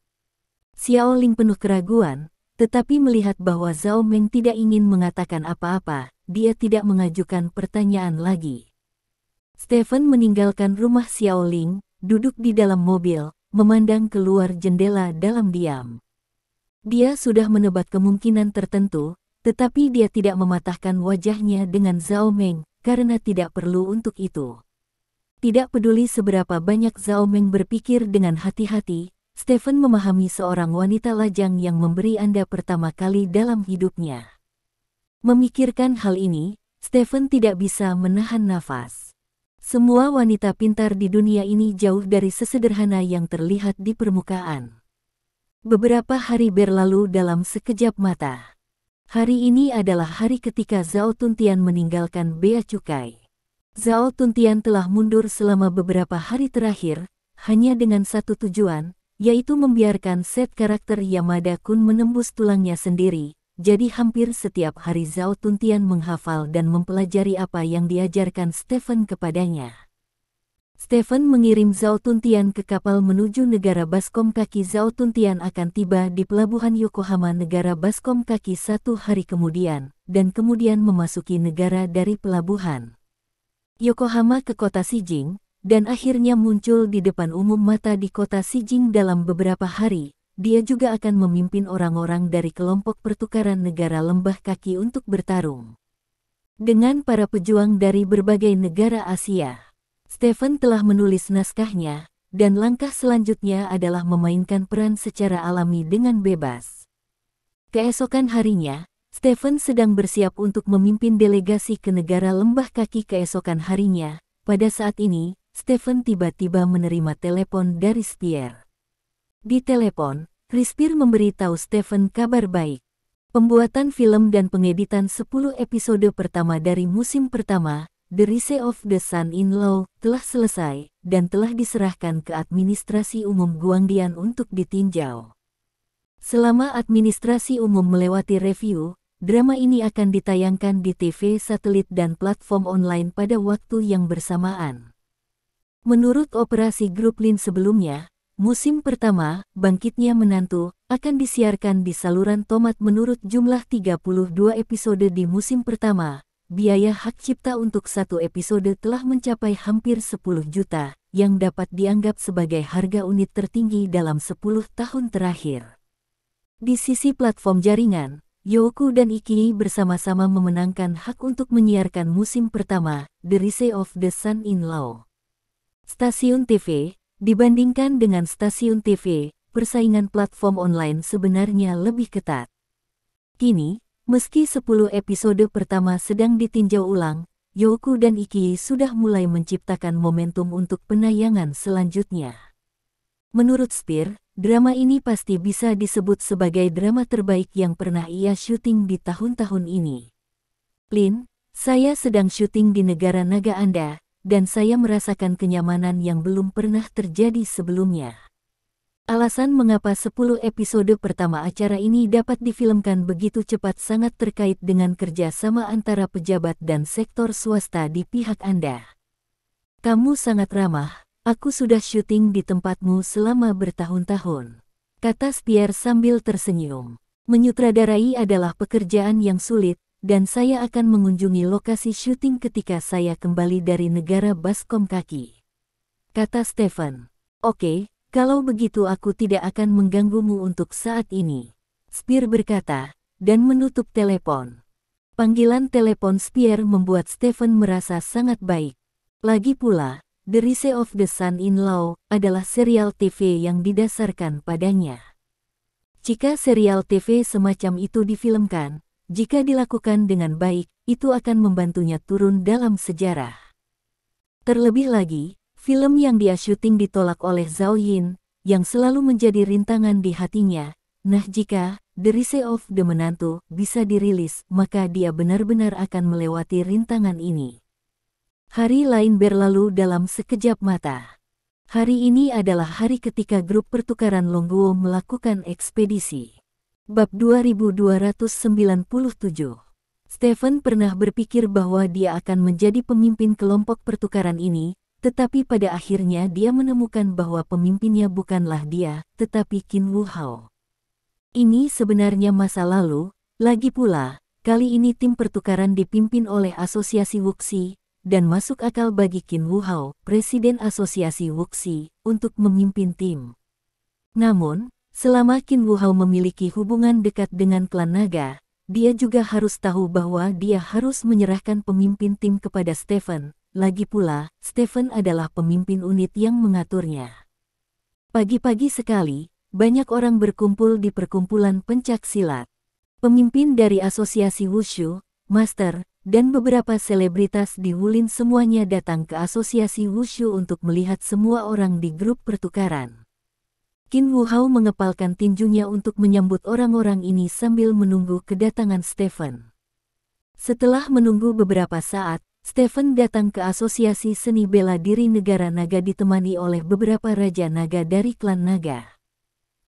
Xiaoling penuh keraguan, tetapi melihat bahwa Zhao Meng tidak ingin mengatakan apa-apa, dia tidak mengajukan pertanyaan lagi. Stephen meninggalkan rumah Xiaoling, duduk di dalam mobil, memandang keluar jendela dalam diam. Dia sudah menebak kemungkinan tertentu, tetapi dia tidak mematahkan wajahnya dengan Zhao Meng, karena tidak perlu untuk itu. Tidak peduli seberapa banyak Zhao Meng berpikir dengan hati-hati, Stephen memahami seorang wanita lajang yang memberi Anda pertama kali dalam hidupnya. Memikirkan hal ini, Stephen tidak bisa menahan nafas. Semua wanita pintar di dunia ini jauh dari sesederhana yang terlihat di permukaan. Beberapa hari berlalu dalam sekejap mata. Hari ini adalah hari ketika Zhao Tuntian meninggalkan Bea Cukai. Zhao Tuntian telah mundur selama beberapa hari terakhir, hanya dengan satu tujuan, yaitu membiarkan set karakter Yamada Kun menembus tulangnya sendiri. Jadi hampir setiap hari Zhao Tuntian menghafal dan mempelajari apa yang diajarkan Stephen kepadanya. Stephen mengirim Zhao Tuntian ke kapal menuju negara Baskom Kaki. Zhao Tuntian akan tiba di pelabuhan Yokohama negara Baskom Kaki 1 hari kemudian, dan kemudian memasuki negara dari pelabuhan Yokohama ke kota Shijing, dan akhirnya muncul di depan umum mata di kota Shijing dalam beberapa hari. Dia juga akan memimpin orang-orang dari kelompok pertukaran negara lembah kaki untuk bertarung dengan para pejuang dari berbagai negara Asia. Stephen telah menulis naskahnya, dan langkah selanjutnya adalah memainkan peran secara alami dengan bebas. Keesokan harinya, Stephen sedang bersiap untuk memimpin delegasi ke negara lembah kaki. Keesokan harinya, pada saat ini, Stephen tiba-tiba menerima telepon dari Spear. Di telepon, Spear memberi tahu Stephen kabar baik. Pembuatan film dan pengeditan 10 episode pertama dari musim pertama, The Rise of the Son-in-Law, telah selesai, dan telah diserahkan ke administrasi umum Guangdian untuk ditinjau. Selama administrasi umum melewati review, drama ini akan ditayangkan di TV satelit dan platform online pada waktu yang bersamaan. Menurut operasi grup Lin sebelumnya, musim pertama, Bangkitnya Menantu, akan disiarkan di saluran Tomat. Menurut jumlah 32 episode di musim pertama, biaya hak cipta untuk satu episode telah mencapai hampir 10 juta, yang dapat dianggap sebagai harga unit tertinggi dalam 10 tahun terakhir. Di sisi platform jaringan, Youku dan Ikii bersama-sama memenangkan hak untuk menyiarkan musim pertama, The Rise of the Son-in-Law. Stasiun TV. Dibandingkan dengan stasiun TV, persaingan platform online sebenarnya lebih ketat. Kini, meski 10 episode pertama sedang ditinjau ulang, Youku dan Ikii sudah mulai menciptakan momentum untuk penayangan selanjutnya. Menurut Spear, drama ini pasti bisa disebut sebagai drama terbaik yang pernah ia syuting di tahun-tahun ini. Lin, saya sedang syuting di negara naga Anda, dan saya merasakan kenyamanan yang belum pernah terjadi sebelumnya. Alasan mengapa 10 episode pertama acara ini dapat difilmkan begitu cepat sangat terkait dengan kerjasama antara pejabat dan sektor swasta di pihak Anda. Kamu sangat ramah, aku sudah syuting di tempatmu selama bertahun-tahun, kata Spear sambil tersenyum. Menyutradarai adalah pekerjaan yang sulit, dan saya akan mengunjungi lokasi syuting ketika saya kembali dari negara Baskom Kaki, kata Stephen. Oke, kalau begitu aku tidak akan mengganggumu untuk saat ini, Spear berkata, dan menutup telepon. Panggilan telepon Spear membuat Stephen merasa sangat baik. Lagi pula, The Rise of the Son-in-Law adalah serial TV yang didasarkan padanya. Jika serial TV semacam itu difilmkan, jika dilakukan dengan baik, itu akan membantunya turun dalam sejarah. Terlebih lagi, film yang dia syuting ditolak oleh Zhao Yin, yang selalu menjadi rintangan di hatinya. Nah, jika The Rise of the Menantu bisa dirilis, maka dia benar-benar akan melewati rintangan ini. Hari lain berlalu dalam sekejap mata. Hari ini adalah hari ketika grup pertukaran Longguo melakukan ekspedisi. Bab 2297. Stephen pernah berpikir bahwa dia akan menjadi pemimpin kelompok pertukaran ini, tetapi pada akhirnya dia menemukan bahwa pemimpinnya bukanlah dia, tetapi Qin Wu Hao. Ini sebenarnya masa lalu, lagi pula, kali ini tim pertukaran dipimpin oleh Asosiasi Wuxi, dan masuk akal bagi Qin Wu Hao, Presiden Asosiasi Wuxi, untuk memimpin tim. Namun, Selama Qin Wuhao memiliki hubungan dekat dengan klan naga, dia juga harus tahu bahwa dia harus menyerahkan pemimpin tim kepada Stephen. Lagi pula, Stephen adalah pemimpin unit yang mengaturnya. Pagi-pagi sekali, banyak orang berkumpul di perkumpulan pencak silat. Pemimpin dari asosiasi Wushu, Master, dan beberapa selebritas di Wulin semuanya datang ke asosiasi Wushu untuk melihat semua orang di grup pertukaran. Qin Wuhao mengepalkan tinjunya untuk menyambut orang-orang ini sambil menunggu kedatangan Stephen. Setelah menunggu beberapa saat, Stephen datang ke Asosiasi Seni Bela Diri Negara Naga ditemani oleh beberapa Raja Naga dari klan Naga.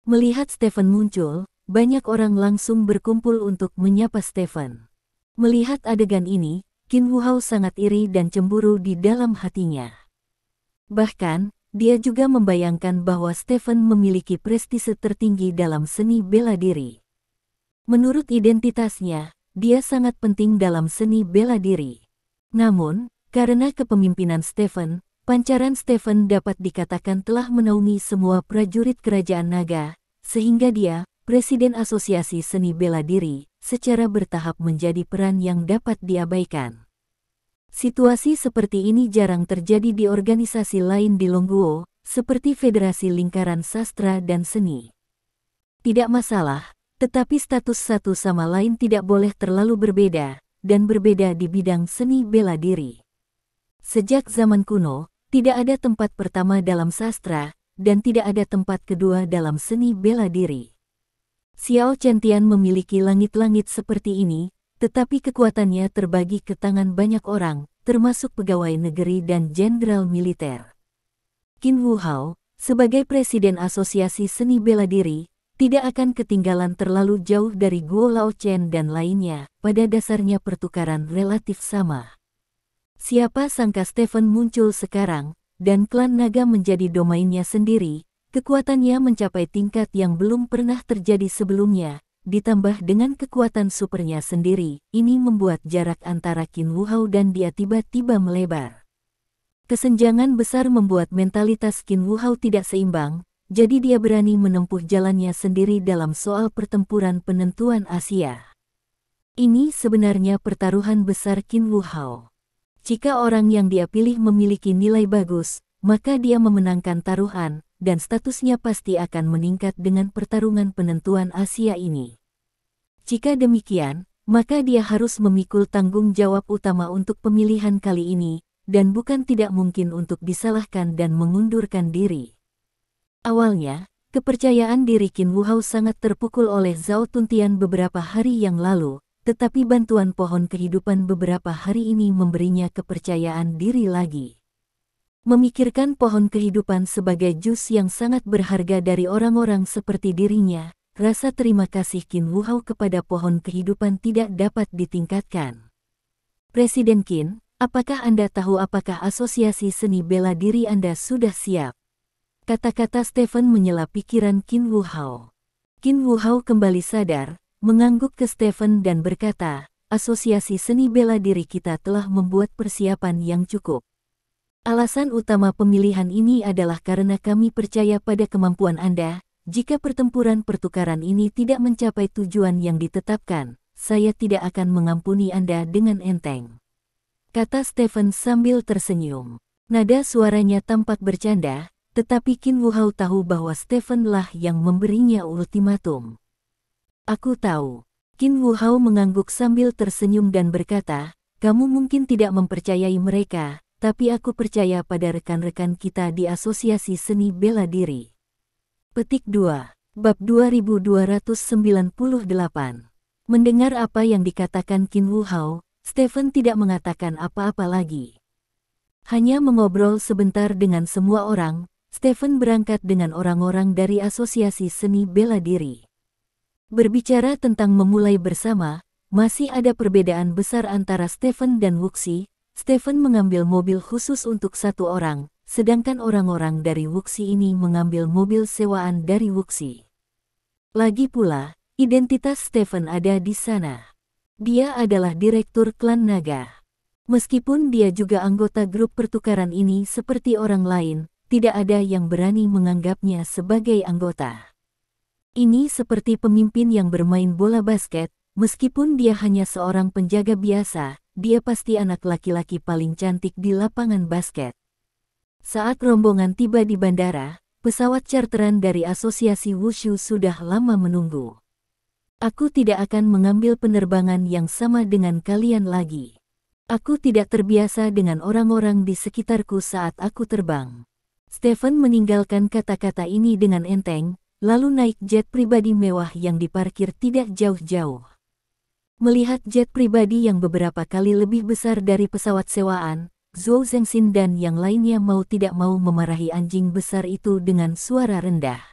Melihat Stephen muncul, banyak orang langsung berkumpul untuk menyapa Stephen. Melihat adegan ini, Qin Wuhao sangat iri dan cemburu di dalam hatinya. Bahkan, dia juga membayangkan bahwa Stephen memiliki prestise tertinggi dalam seni bela diri. Menurut identitasnya, dia sangat penting dalam seni bela diri. Namun, karena kepemimpinan Stephen, pancaran Stephen dapat dikatakan telah menaungi semua prajurit kerajaan naga, sehingga dia, Presiden Asosiasi Seni Bela Diri, secara bertahap menjadi peran yang dapat diabaikan. Situasi seperti ini jarang terjadi di organisasi lain di Longguo, seperti Federasi Lingkaran Sastra dan Seni. Tidak masalah, tetapi status satu sama lain tidak boleh terlalu berbeda, dan berbeda di bidang seni bela diri. Sejak zaman kuno, tidak ada tempat pertama dalam sastra, dan tidak ada tempat kedua dalam seni bela diri. Xiao Chentian memiliki langit-langit seperti ini, tetapi kekuatannya terbagi ke tangan banyak orang, termasuk pegawai negeri dan jenderal militer. Qin Wuhao, sebagai Presiden Asosiasi Seni Bela Diri, tidak akan ketinggalan terlalu jauh dari Guo Laochen dan lainnya. Pada dasarnya pertukaran relatif sama. Siapa sangka Stephen muncul sekarang, dan klan naga menjadi domainnya sendiri, kekuatannya mencapai tingkat yang belum pernah terjadi sebelumnya. Ditambah dengan kekuatan supernya sendiri, ini membuat jarak antara Qin Wuhao dan dia tiba-tiba melebar. Kesenjangan besar membuat mentalitas Qin Wuhao tidak seimbang, jadi dia berani menempuh jalannya sendiri dalam soal pertempuran penentuan Asia. Ini sebenarnya pertaruhan besar Qin Wuhao. Jika orang yang dia pilih memiliki nilai bagus, maka dia memenangkan taruhan, dan statusnya pasti akan meningkat dengan pertarungan penentuan Asia ini. Jika demikian, maka dia harus memikul tanggung jawab utama untuk pemilihan kali ini, dan bukan tidak mungkin untuk disalahkan dan mengundurkan diri. Awalnya, kepercayaan diri Qin Wuhao sangat terpukul oleh Zhao Tuntian beberapa hari yang lalu, tetapi bantuan pohon kehidupan beberapa hari ini memberinya kepercayaan diri lagi. Memikirkan pohon kehidupan sebagai jus yang sangat berharga dari orang-orang seperti dirinya, rasa terima kasih Qin Wuhao kepada pohon kehidupan tidak dapat ditingkatkan. Presiden Qin, apakah Anda tahu apakah asosiasi seni bela diri Anda sudah siap? Kata-kata Stephen menyela pikiran Qin Wuhao. Qin Wuhao kembali sadar, mengangguk ke Stephen dan berkata, asosiasi seni bela diri kita telah membuat persiapan yang cukup. Alasan utama pemilihan ini adalah karena kami percaya pada kemampuan Anda. Jika pertempuran pertukaran ini tidak mencapai tujuan yang ditetapkan, saya tidak akan mengampuni Anda dengan enteng. Kata Stephen sambil tersenyum. Nada suaranya tampak bercanda, tetapi Qin Wuhao tahu bahwa Stephen lah yang memberinya ultimatum. Aku tahu. Qin Wuhao mengangguk sambil tersenyum dan berkata, kamu mungkin tidak mempercayai mereka, tapi aku percaya pada rekan-rekan kita di Asosiasi Seni Bela Diri. Petik 2. Bab 2298. Mendengar apa yang dikatakan Qin Wuhao, Stephen tidak mengatakan apa-apa lagi. Hanya mengobrol sebentar dengan semua orang, Stephen berangkat dengan orang-orang dari Asosiasi Seni Bela Diri. Berbicara tentang memulai bersama, masih ada perbedaan besar antara Stephen dan Wuxi. Stephen mengambil mobil khusus untuk satu orang, sedangkan orang-orang dari Wuxi ini mengambil mobil sewaan dari Wuxi. Lagi pula, identitas Stephen ada di sana. Dia adalah direktur klan naga. Meskipun dia juga anggota grup pertukaran ini seperti orang lain, tidak ada yang berani menganggapnya sebagai anggota. Ini seperti pemimpin yang bermain bola basket, meskipun dia hanya seorang penjaga biasa, dia pasti anak laki-laki paling cantik di lapangan basket. Saat rombongan tiba di bandara, pesawat charteran dari Asosiasi Wushu sudah lama menunggu. Aku tidak akan mengambil penerbangan yang sama dengan kalian lagi. Aku tidak terbiasa dengan orang-orang di sekitarku saat aku terbang. Stephen meninggalkan kata-kata ini dengan enteng, lalu naik jet pribadi mewah yang diparkir tidak jauh-jauh. Melihat jet pribadi yang beberapa kali lebih besar dari pesawat sewaan, Zhou Zengxin dan yang lainnya mau tidak mau memarahi anjing besar itu dengan suara rendah.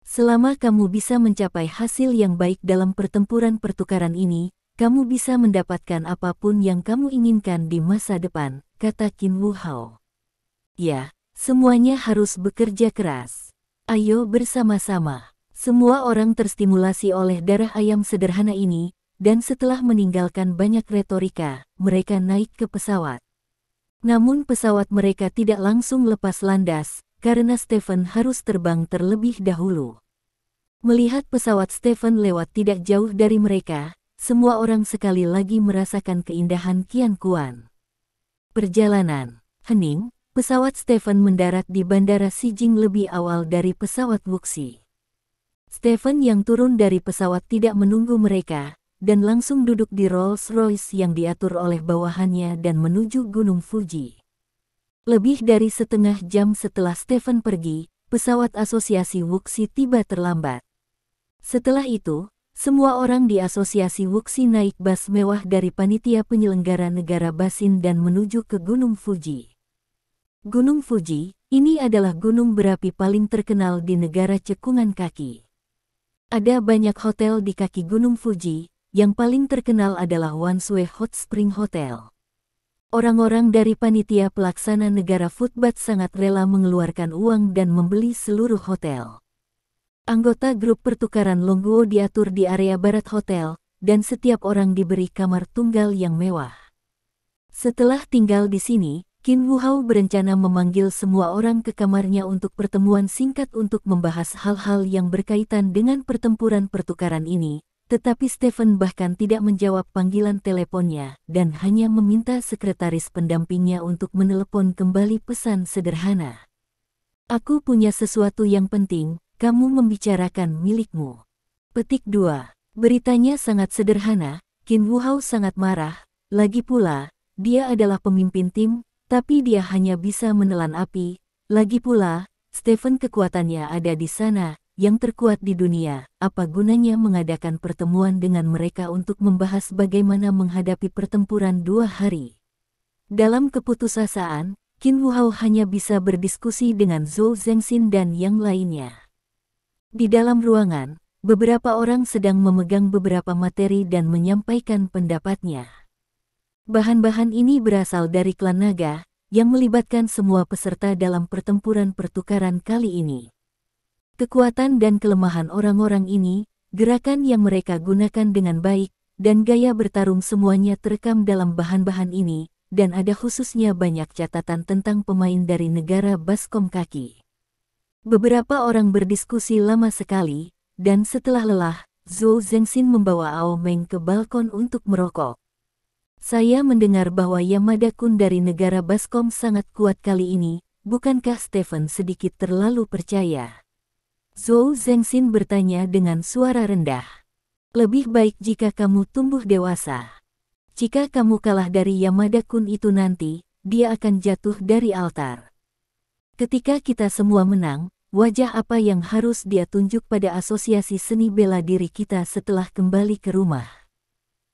Selama kamu bisa mencapai hasil yang baik dalam pertempuran pertukaran ini, kamu bisa mendapatkan apapun yang kamu inginkan di masa depan, kata Qin Wu Hao. Ya, semuanya harus bekerja keras. Ayo bersama-sama. Semua orang terstimulasi oleh darah ayam sederhana ini, dan setelah meninggalkan banyak retorika, mereka naik ke pesawat. Namun pesawat mereka tidak langsung lepas landas, karena Stephen harus terbang terlebih dahulu. Melihat pesawat Stephen lewat tidak jauh dari mereka, semua orang sekali lagi merasakan keindahan Qian Kuan. Perjalanan hening, pesawat Stephen mendarat di Bandara Xijing lebih awal dari pesawat Wuxi. Stephen yang turun dari pesawat tidak menunggu mereka, dan langsung duduk di Rolls-Royce yang diatur oleh bawahannya dan menuju Gunung Fuji. Lebih dari setengah jam setelah Stephen pergi, pesawat Asosiasi Wuxi tiba terlambat. Setelah itu, semua orang di Asosiasi Wuxi naik bus mewah dari panitia penyelenggara negara Basin dan menuju ke Gunung Fuji. Gunung Fuji, ini adalah gunung berapi paling terkenal di negara cekungan kaki. Ada banyak hotel di kaki Gunung Fuji, yang paling terkenal adalah Wanshui Hot Spring Hotel. Orang-orang dari panitia pelaksana negara Futbat sangat rela mengeluarkan uang dan membeli seluruh hotel. Anggota grup pertukaran Longguo diatur di area barat hotel, dan setiap orang diberi kamar tunggal yang mewah. Setelah tinggal di sini, Qin Wu Hao berencana memanggil semua orang ke kamarnya untuk pertemuan singkat untuk membahas hal-hal yang berkaitan dengan pertempuran pertukaran ini, tetapi Stephen bahkan tidak menjawab panggilan teleponnya dan hanya meminta sekretaris pendampingnya untuk menelepon kembali pesan sederhana. Aku punya sesuatu yang penting, kamu membicarakan milikmu. Petik 2. Beritanya sangat sederhana, Qin Wu Hao sangat marah, lagi pula, dia adalah pemimpin tim, tapi dia hanya bisa menelan api, lagi pula, Stephen kekuatannya ada di sana, yang terkuat di dunia, apa gunanya mengadakan pertemuan dengan mereka untuk membahas bagaimana menghadapi pertempuran 2 hari. Dalam keputusasaan, Qin Wu Hao hanya bisa berdiskusi dengan Zhou Zengxin dan yang lainnya. Di dalam ruangan, beberapa orang sedang memegang beberapa materi dan menyampaikan pendapatnya. Bahan-bahan ini berasal dari klan naga, yang melibatkan semua peserta dalam pertempuran pertukaran kali ini. Kekuatan dan kelemahan orang-orang ini, gerakan yang mereka gunakan dengan baik, dan gaya bertarung semuanya terekam dalam bahan-bahan ini, dan ada khususnya banyak catatan tentang pemain dari negara Baskom kaki. Beberapa orang berdiskusi lama sekali, dan setelah lelah, Zhou Zengxin membawa Ao Meng ke balkon untuk merokok. Saya mendengar bahwa Yamada-kun dari negara Baskom sangat kuat kali ini, bukankah Stephen sedikit terlalu percaya? Zhou Zengxin bertanya dengan suara rendah. Lebih baik jika kamu tumbuh dewasa. Jika kamu kalah dari Yamada-kun itu nanti, dia akan jatuh dari altar. Ketika kita semua menang, wajah apa yang harus dia tunjuk pada asosiasi seni bela diri kita setelah kembali ke rumah?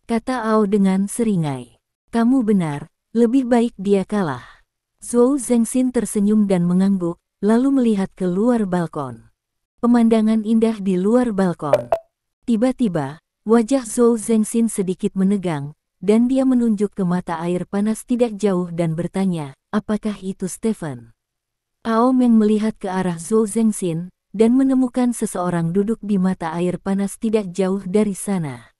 Kata Ao dengan seringai. Kamu benar, lebih baik dia kalah. Zhou Zengxin tersenyum dan mengangguk, lalu melihat ke luar balkon. Pemandangan indah di luar balkon. Tiba-tiba, wajah Zhou Zengxin sedikit menegang, dan dia menunjuk ke mata air panas tidak jauh dan bertanya, apakah itu Stephen? Ao Meng melihat ke arah Zhou Zengxin, dan menemukan seseorang duduk di mata air panas tidak jauh dari sana.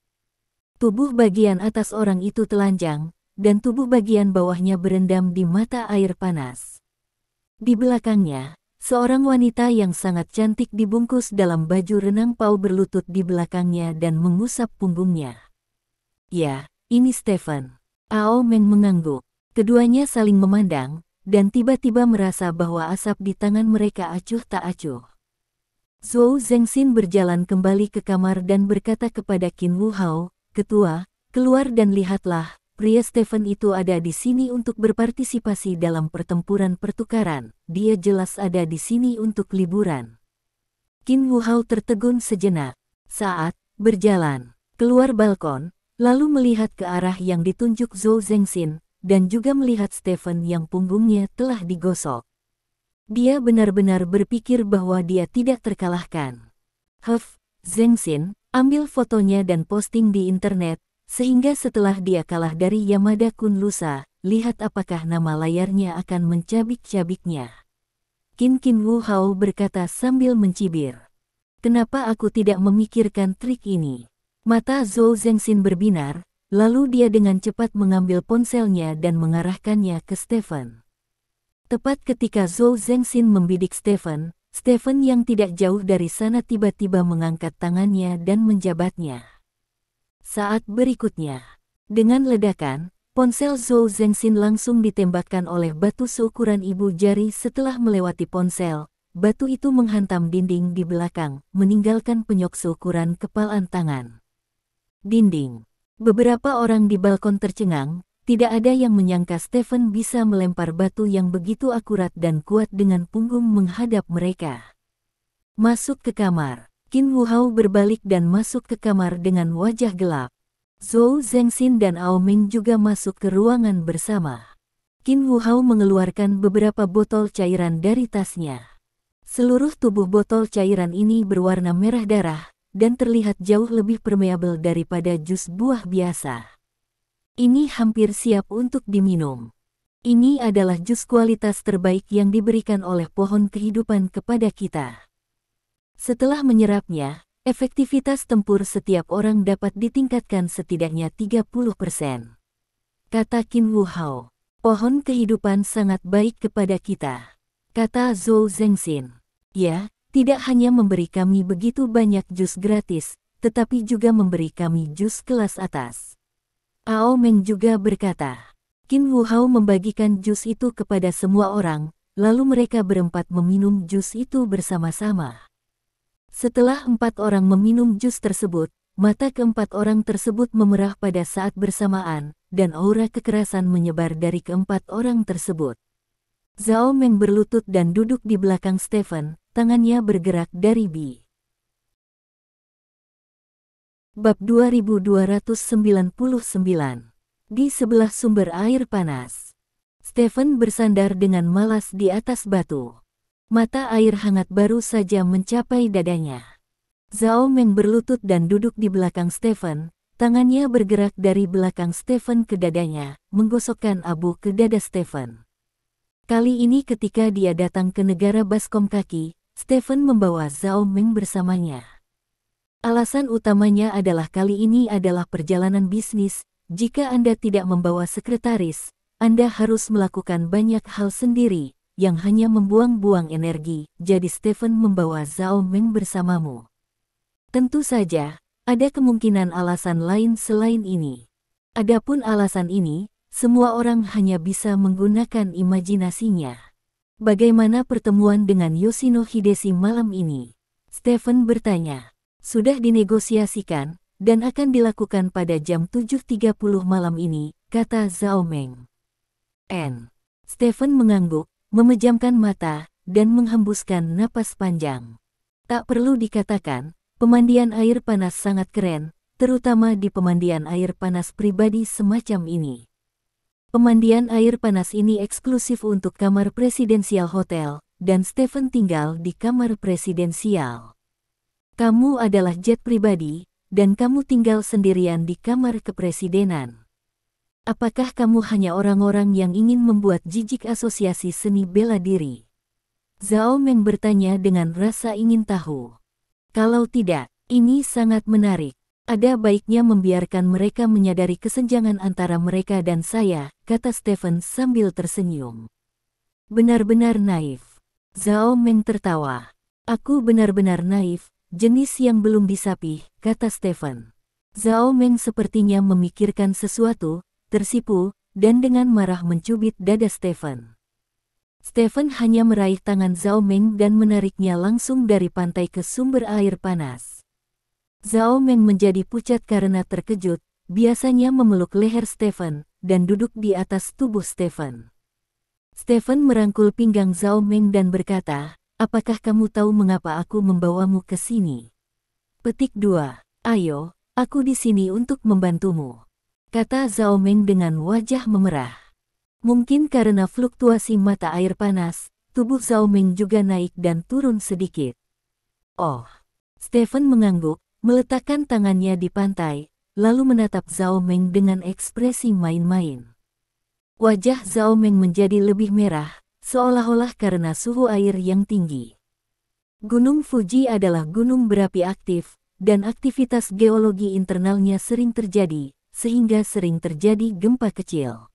Tubuh bagian atas orang itu telanjang, dan tubuh bagian bawahnya berendam di mata air panas. Di belakangnya, seorang wanita yang sangat cantik dibungkus dalam baju renang Pau berlutut di belakangnya dan mengusap punggungnya. Ya, ini Stephen. Ao Meng mengangguk. Keduanya saling memandang, dan tiba-tiba merasa bahwa asap di tangan mereka acuh tak acuh. Zhou Zengxin berjalan kembali ke kamar dan berkata kepada Qin Wu Hao, "Ketua, keluar dan lihatlah, pria Stephen itu ada di sini untuk berpartisipasi dalam pertempuran pertukaran. Dia jelas ada di sini untuk liburan." Qin Wu Hao tertegun sejenak. Saat berjalan keluar balkon, lalu melihat ke arah yang ditunjuk Zhou Zengxin, dan juga melihat Stephen yang punggungnya telah digosok. Dia benar-benar berpikir bahwa dia tidak terkalahkan. Zengxin, ambil fotonya dan posting di internet, sehingga setelah dia kalah dari Yamada Kun lusa, lihat apakah nama layarnya akan mencabik-cabiknya. Qin Wu Hao berkata sambil mencibir. Kenapa aku tidak memikirkan trik ini? Mata Zhou Zengxin berbinar, lalu dia dengan cepat mengambil ponselnya dan mengarahkannya ke Stephen. Tepat ketika Zhou Zengxin membidik Stephen yang tidak jauh dari sana tiba-tiba mengangkat tangannya dan menjabatnya. Saat berikutnya, dengan ledakan, ponsel Zhou Zengxin langsung ditembakkan oleh batu seukuran ibu jari. Setelah melewati ponsel, batu itu menghantam dinding di belakang, meninggalkan penyok seukuran kepalan tangan. Dinding. Beberapa orang di balkon tercengang. Tidak ada yang menyangka Stephen bisa melempar batu yang begitu akurat dan kuat dengan punggung menghadap mereka. Masuk ke kamar. Qin Wu Hao berbalik dan masuk ke kamar dengan wajah gelap. Zhou Zengxin dan Ao Meng juga masuk ke ruangan bersama. Qin Wu Hao mengeluarkan beberapa botol cairan dari tasnya. Seluruh tubuh botol cairan ini berwarna merah darah, dan terlihat jauh lebih permeabel daripada jus buah biasa. Ini hampir siap untuk diminum. Ini adalah jus kualitas terbaik yang diberikan oleh pohon kehidupan kepada kita. Setelah menyerapnya, efektivitas tempur setiap orang dapat ditingkatkan setidaknya 30%. Kata Qin Wu Hao. Pohon kehidupan sangat baik kepada kita. Kata Zhou Zengxin. Ya, tidak hanya memberi kami begitu banyak jus gratis, tetapi juga memberi kami jus kelas atas. Ao Meng juga berkata. Qin Wu Hao membagikan jus itu kepada semua orang, lalu mereka berempat meminum jus itu bersama-sama. Setelah 4 orang meminum jus tersebut, mata keempat orang tersebut memerah pada saat bersamaan, dan aura kekerasan menyebar dari keempat orang tersebut. Zhao Meng berlutut dan duduk di belakang Stephen, tangannya bergerak dari Bi. Bab 2299. Di sebelah sumber air panas. Stephen bersandar dengan malas di atas batu. Mata air hangat baru saja mencapai dadanya. Zhao Meng berlutut dan duduk di belakang Stephen, tangannya bergerak dari belakang Stephen ke dadanya, menggosokkan abu ke dada Stephen. Kali ini ketika dia datang ke negara Baskom Kaki, Stephen membawa Zhao Meng bersamanya. Alasan utamanya adalah kali ini adalah perjalanan bisnis. Jika Anda tidak membawa sekretaris, Anda harus melakukan banyak hal sendiri, yang hanya membuang-buang energi. Jadi Stephen membawa Zhao Meng bersamamu. Tentu saja, ada kemungkinan alasan lain selain ini. Adapun alasan ini, semua orang hanya bisa menggunakan imajinasinya. Bagaimana pertemuan dengan Yoshino Hideshi malam ini? Stephen bertanya. Sudah dinegosiasikan, dan akan dilakukan pada jam 7.30 malam ini, kata Zhao Meng. Stephen mengangguk, memejamkan mata, dan menghembuskan napas panjang. Tak perlu dikatakan, pemandian air panas sangat keren, terutama di pemandian air panas pribadi semacam ini. Pemandian air panas ini eksklusif untuk kamar presidensial hotel, dan Stephen tinggal di kamar presidensial. Kamu adalah jet pribadi, dan kamu tinggal sendirian di kamar kepresidenan. Apakah kamu hanya orang-orang yang ingin membuat jijik asosiasi seni bela diri? Zhao Meng bertanya dengan rasa ingin tahu. Kalau tidak, ini sangat menarik. Ada baiknya membiarkan mereka menyadari kesenjangan antara mereka dan saya, kata Stephen sambil tersenyum. Benar-benar naif. Zhao Meng tertawa. Aku benar-benar naif, jenis yang belum disapih, kata Stephen. Zhao Meng sepertinya memikirkan sesuatu, tersipu, dan dengan marah mencubit dada Stephen. Stephen hanya meraih tangan Zhao Meng dan menariknya langsung dari pantai ke sumber air panas. Zhao Meng menjadi pucat karena terkejut, biasanya memeluk leher Stephen, dan duduk di atas tubuh Stephen. Stephen merangkul pinggang Zhao Meng dan berkata, apakah kamu tahu mengapa aku membawamu ke sini? Petik 2. Ayo, aku di sini untuk membantumu, kata Zhao Meng dengan wajah memerah. Mungkin karena fluktuasi mata air panas, tubuh Zhao Meng juga naik dan turun sedikit. Oh, Stephen mengangguk, meletakkan tangannya di pantai, lalu menatap Zhao Meng dengan ekspresi main-main. Wajah Zhao Meng menjadi lebih merah, seolah-olah karena suhu air yang tinggi. Gunung Fuji adalah gunung berapi aktif, dan aktivitas geologi internalnya sering terjadi, sehingga sering terjadi gempa kecil.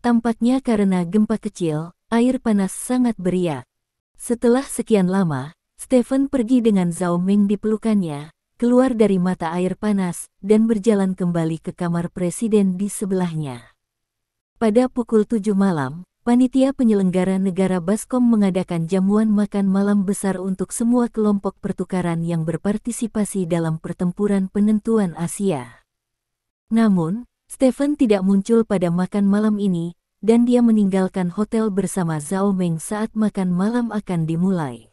Tampaknya karena gempa kecil, air panas sangat beriak. Setelah sekian lama, Stephen pergi dengan Zhao Meng di pelukannya, keluar dari mata air panas, dan berjalan kembali ke kamar presiden di sebelahnya. Pada pukul 7 malam, panitia penyelenggara negara Baskom mengadakan jamuan makan malam besar untuk semua kelompok pertukaran yang berpartisipasi dalam pertempuran penentuan Asia. Namun, Stephen tidak muncul pada makan malam ini, dan dia meninggalkan hotel bersama Zhao Meng saat makan malam akan dimulai.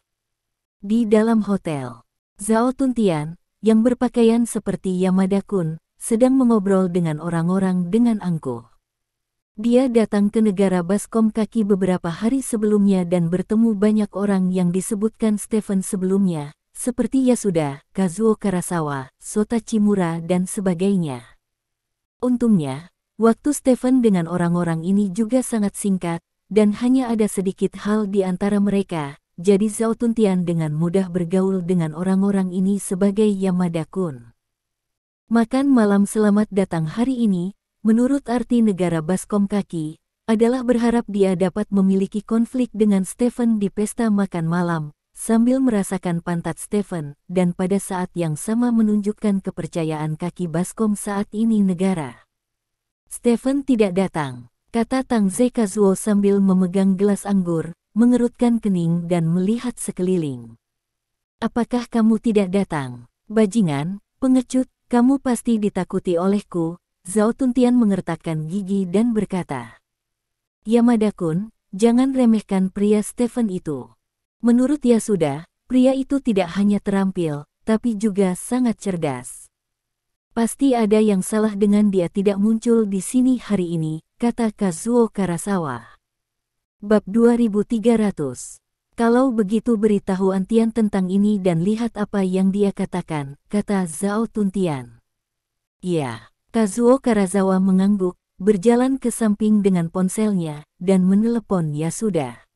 Di dalam hotel, Zhao Tuntian, yang berpakaian seperti Yamada-kun, sedang mengobrol dengan orang-orang dengan angkuh. Dia datang ke negara Baskom kaki beberapa hari sebelumnya dan bertemu banyak orang yang disebutkan Stephen sebelumnya, seperti Yasuda, Kazuo Karasawa, Sota Chimura dan sebagainya. Untungnya, waktu Stephen dengan orang-orang ini juga sangat singkat, dan hanya ada sedikit hal di antara mereka, jadi Zhao Tuntian dengan mudah bergaul dengan orang-orang ini sebagai Yamada-kun. Makan malam selamat datang hari ini, menurut arti negara Baskom kaki, adalah berharap dia dapat memiliki konflik dengan Stephen di pesta makan malam, sambil merasakan pantat Stephen, dan pada saat yang sama menunjukkan kepercayaan kaki Baskom saat ini negara. Stephen tidak datang, kata Tang Ze Kazuo sambil memegang gelas anggur, mengerutkan kening dan melihat sekeliling. Apakah kamu tidak datang? Bajingan, pengecut, kamu pasti ditakuti olehku. Zhao Tuntian mengertakkan gigi dan berkata, Yamada-kun, jangan remehkan pria Stephen itu. Menurut Yasuda, pria itu tidak hanya terampil, tapi juga sangat cerdas. Pasti ada yang salah dengan dia tidak muncul di sini hari ini, kata Kazuo Karasawa. Bab 2300. Kalau begitu beritahu Antian tentang ini dan lihat apa yang dia katakan, kata Zhao Tuntian. Ya. Kazuo Karasawa mengangguk, berjalan ke samping dengan ponselnya, dan menelepon Yasuda.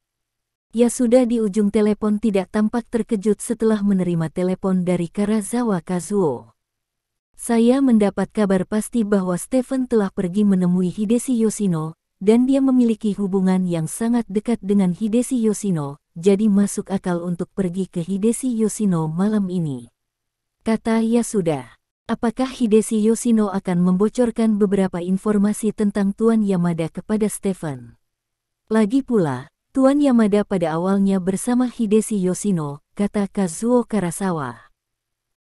Yasuda di ujung telepon tidak tampak terkejut setelah menerima telepon dari Karasawa Kazuo. Saya mendapat kabar pasti bahwa Stephen telah pergi menemui Hideshi Yoshino, dan dia memiliki hubungan yang sangat dekat dengan Hideshi Yoshino, jadi masuk akal untuk pergi ke Hideshi Yoshino malam ini, kata Yasuda. Apakah Hideshi Yoshino akan membocorkan beberapa informasi tentang Tuan Yamada kepada Stephen? Lagi pula, Tuan Yamada pada awalnya bersama Hideshi Yoshino, kata Kazuo Karasawa.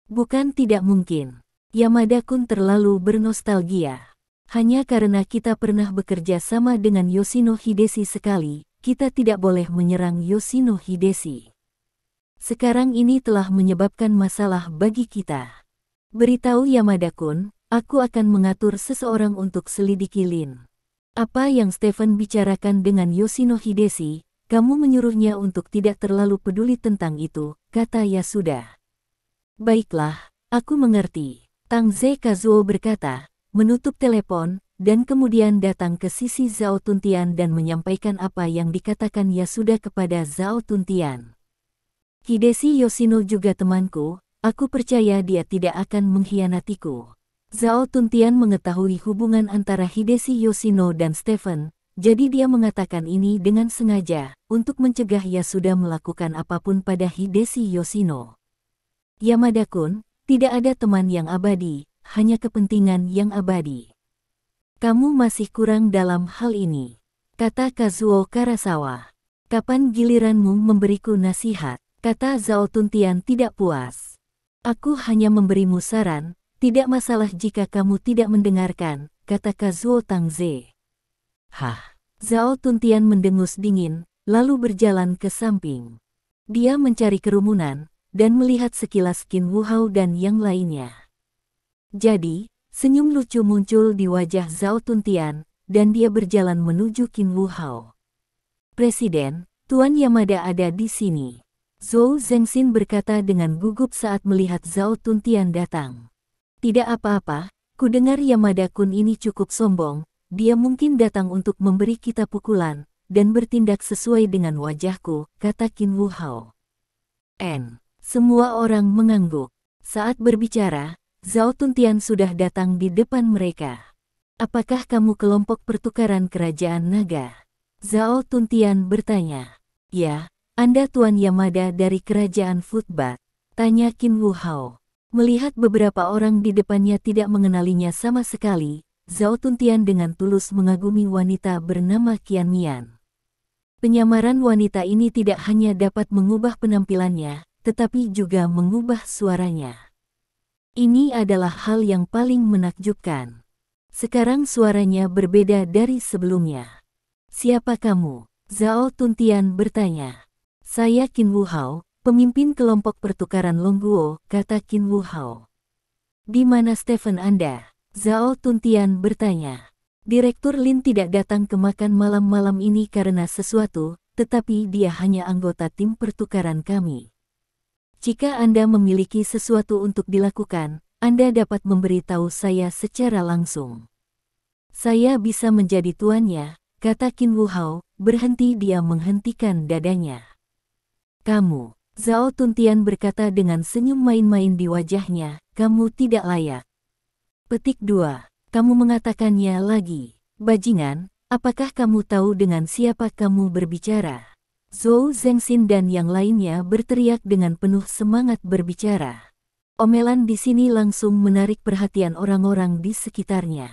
Bukan tidak mungkin. Yamada-kun terlalu bernostalgia. Hanya karena kita pernah bekerja sama dengan Yoshino Hideshi sekali, kita tidak boleh menyerang Yoshino Hideshi. Sekarang ini telah menyebabkan masalah bagi kita. Beritahu Yamada-kun, aku akan mengatur seseorang untuk selidiki Lin. Apa yang Stephen bicarakan dengan Yoshino Hideshi, kamu menyuruhnya untuk tidak terlalu peduli tentang itu, kata Yasuda. Baiklah, aku mengerti. Tang Ze Kazuo berkata, menutup telepon, dan kemudian datang ke sisi Zhao Tuntian dan menyampaikan apa yang dikatakan Yasuda kepada Zhao Tuntian. Hideshi Yoshino juga temanku. Aku percaya dia tidak akan mengkhianatiku. Zhao Tuntian mengetahui hubungan antara Hideshi Yoshino dan Stephen, jadi dia mengatakan ini dengan sengaja, untuk mencegah Yasuda melakukan apapun pada Hideshi Yoshino. Yamada-kun, tidak ada teman yang abadi, hanya kepentingan yang abadi. Kamu masih kurang dalam hal ini, kata Kazuo Karasawa. Kapan giliranmu memberiku nasihat, kata Zhao Tuntian tidak puas. Aku hanya memberimu saran, tidak masalah jika kamu tidak mendengarkan, kata Kazuo Tangze. Hah, Zhao Tuntian mendengus dingin, lalu berjalan ke samping. Dia mencari kerumunan, dan melihat sekilas Qin Wu Hao dan yang lainnya. Jadi, senyum lucu muncul di wajah Zhao Tuntian, dan dia berjalan menuju Qin Wu Hao. Presiden, Tuan Yamada ada di sini. Zhou Zengxin berkata dengan gugup saat melihat Zhao Tuntian datang. Tidak apa-apa, ku dengar Yamada-kun ini cukup sombong, dia mungkin datang untuk memberi kita pukulan, dan bertindak sesuai dengan wajahku, kata Qin Wu Hao. Semua orang mengangguk. Saat berbicara, Zhao Tuntian sudah datang di depan mereka. Apakah kamu kelompok pertukaran kerajaan naga? Zhao Tuntian bertanya. Ya, Anda Tuan Yamada dari kerajaan Futbat, tanya Qin Wu Hao. Melihat beberapa orang di depannya tidak mengenalinya sama sekali, Zhao Tuntian dengan tulus mengagumi wanita bernama Qian Mian. Penyamaran wanita ini tidak hanya dapat mengubah penampilannya, tetapi juga mengubah suaranya. Ini adalah hal yang paling menakjubkan. Sekarang suaranya berbeda dari sebelumnya. Siapa kamu? Zhao Tuntian bertanya. Saya Qin Wu Hao, pemimpin kelompok pertukaran Longguo, kata Qin Wu Hao. Di mana Stephen Anda? Zhao Tuntian bertanya. Direktur Lin tidak datang ke makan malam-malam ini karena sesuatu, tetapi dia hanya anggota tim pertukaran kami. Jika Anda memiliki sesuatu untuk dilakukan, Anda dapat memberitahu saya secara langsung. Saya bisa menjadi tuannya, kata Qin Wu Hao, berhenti dia menghentikan dadanya. Kamu, Zhao Tuntian berkata dengan senyum main-main di wajahnya, kamu tidak layak. Petik 2. Kamu mengatakannya lagi. Bajingan, apakah kamu tahu dengan siapa kamu berbicara? Zhou Zengxin dan yang lainnya berteriak dengan penuh semangat berbicara. Omelan di sini langsung menarik perhatian orang-orang di sekitarnya.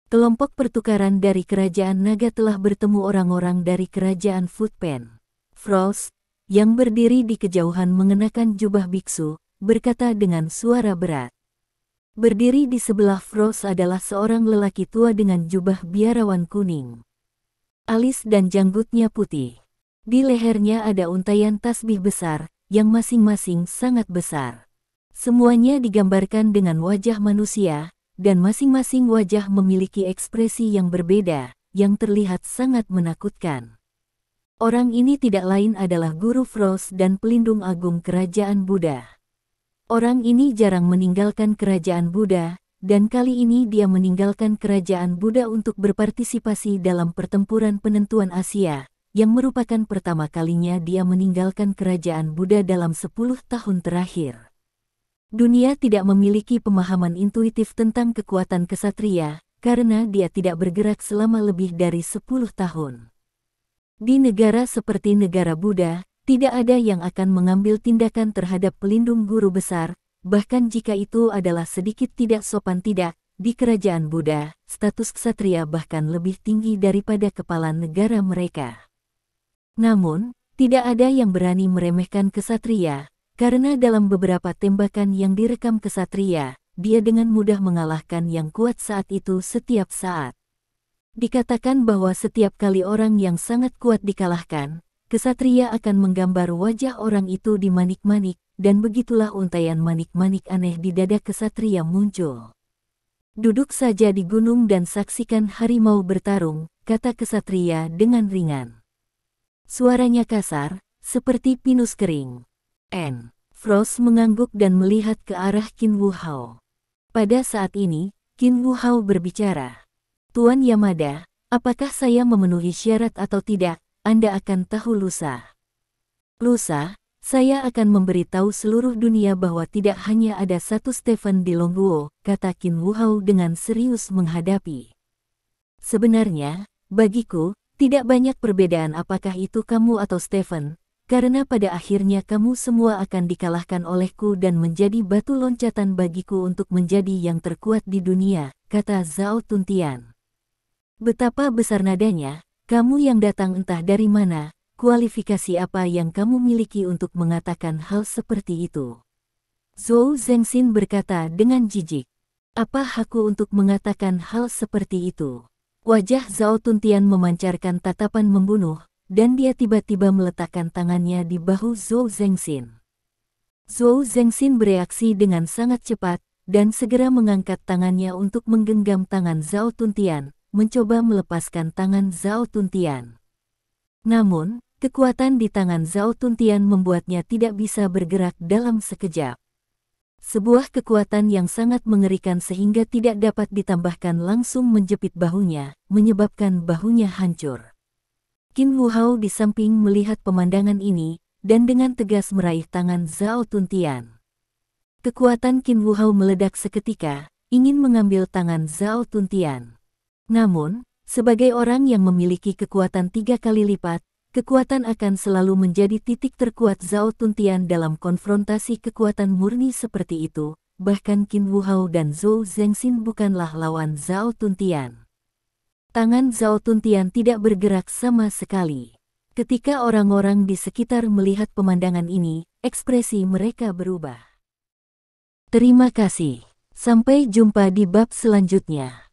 Kelompok pertukaran dari kerajaan naga telah bertemu orang-orang dari kerajaan Futpen. Frost, yang berdiri di kejauhan mengenakan jubah biksu, berkata dengan suara berat. Berdiri di sebelah Frost adalah seorang lelaki tua dengan jubah biarawan kuning. Alis dan janggutnya putih. Di lehernya ada untaian tasbih besar, yang masing-masing sangat besar. Semuanya digambarkan dengan wajah manusia, dan masing-masing wajah memiliki ekspresi yang berbeda, yang terlihat sangat menakutkan. Orang ini tidak lain adalah Guru Frost dan pelindung agung kerajaan Buddha. Orang ini jarang meninggalkan kerajaan Buddha, dan kali ini dia meninggalkan kerajaan Buddha untuk berpartisipasi dalam pertempuran penentuan Asia, yang merupakan pertama kalinya dia meninggalkan kerajaan Buddha dalam 10 tahun terakhir. Dunia tidak memiliki pemahaman intuitif tentang kekuatan kesatria, karena dia tidak bergerak selama lebih dari 10 tahun. Di negara seperti negara Buddha, tidak ada yang akan mengambil tindakan terhadap pelindung guru besar, bahkan jika itu adalah sedikit tidak sopan. Tidak, di kerajaan Buddha, status ksatria bahkan lebih tinggi daripada kepala negara mereka. Namun, tidak ada yang berani meremehkan ksatria, karena dalam beberapa tembakan yang direkam ksatria, dia dengan mudah mengalahkan yang kuat saat itu setiap saat. Dikatakan bahwa setiap kali orang yang sangat kuat dikalahkan, ksatria akan menggambar wajah orang itu di manik-manik, dan begitulah untaian manik-manik aneh di dada ksatria muncul. Duduk saja di gunung dan saksikan harimau bertarung, kata ksatria dengan ringan. Suaranya kasar, seperti pinus kering. Frost mengangguk dan melihat ke arah Qin Wu Hao. Pada saat ini, Qin Wu Hao berbicara. Tuan Yamada, apakah saya memenuhi syarat atau tidak? Anda akan tahu lusa. Lusa, saya akan memberitahu seluruh dunia bahwa tidak hanya ada satu Stephen di Longguo, kata Qin Wu Hao dengan serius menghadapi. Sebenarnya, bagiku, Tidak banyak perbedaan apakah itu kamu atau Stephen, karena pada akhirnya kamu semua akan dikalahkan olehku dan menjadi batu loncatan bagiku untuk menjadi yang terkuat di dunia, kata Zhao Tuntian. Betapa besar nadanya, kamu yang datang entah dari mana, kualifikasi apa yang kamu miliki untuk mengatakan hal seperti itu? Zhou Zengxin berkata dengan jijik. Apa hakku untuk mengatakan hal seperti itu? Wajah Zhao Tuntian memancarkan tatapan membunuh, dan dia tiba-tiba meletakkan tangannya di bahu Zhou Zengxin. Zhou Zengxin bereaksi dengan sangat cepat, dan segera mengangkat tangannya untuk menggenggam tangan Zhao Tuntian, mencoba melepaskan tangan Zhao Tuntian. Namun, kekuatan di tangan Zhao Tuntian membuatnya tidak bisa bergerak dalam sekejap. Sebuah kekuatan yang sangat mengerikan sehingga tidak dapat ditambahkan langsung menjepit bahunya, menyebabkan bahunya hancur. Qin Wuhao di samping melihat pemandangan ini, dan dengan tegas meraih tangan Zhao Tuntian. Kekuatan Qin Wuhao meledak seketika, ingin mengambil tangan Zhao Tuntian. Namun, sebagai orang yang memiliki kekuatan 3 kali lipat, kekuatan akan selalu menjadi titik terkuat Zhao Tuntian dalam konfrontasi kekuatan murni seperti itu, bahkan Qin Wuhao dan Zhou Zengxin bukanlah lawan Zhao Tuntian. Tangan Zhao Tuntian tidak bergerak sama sekali. Ketika orang-orang di sekitar melihat pemandangan ini, ekspresi mereka berubah. Terima kasih. Sampai jumpa di bab selanjutnya.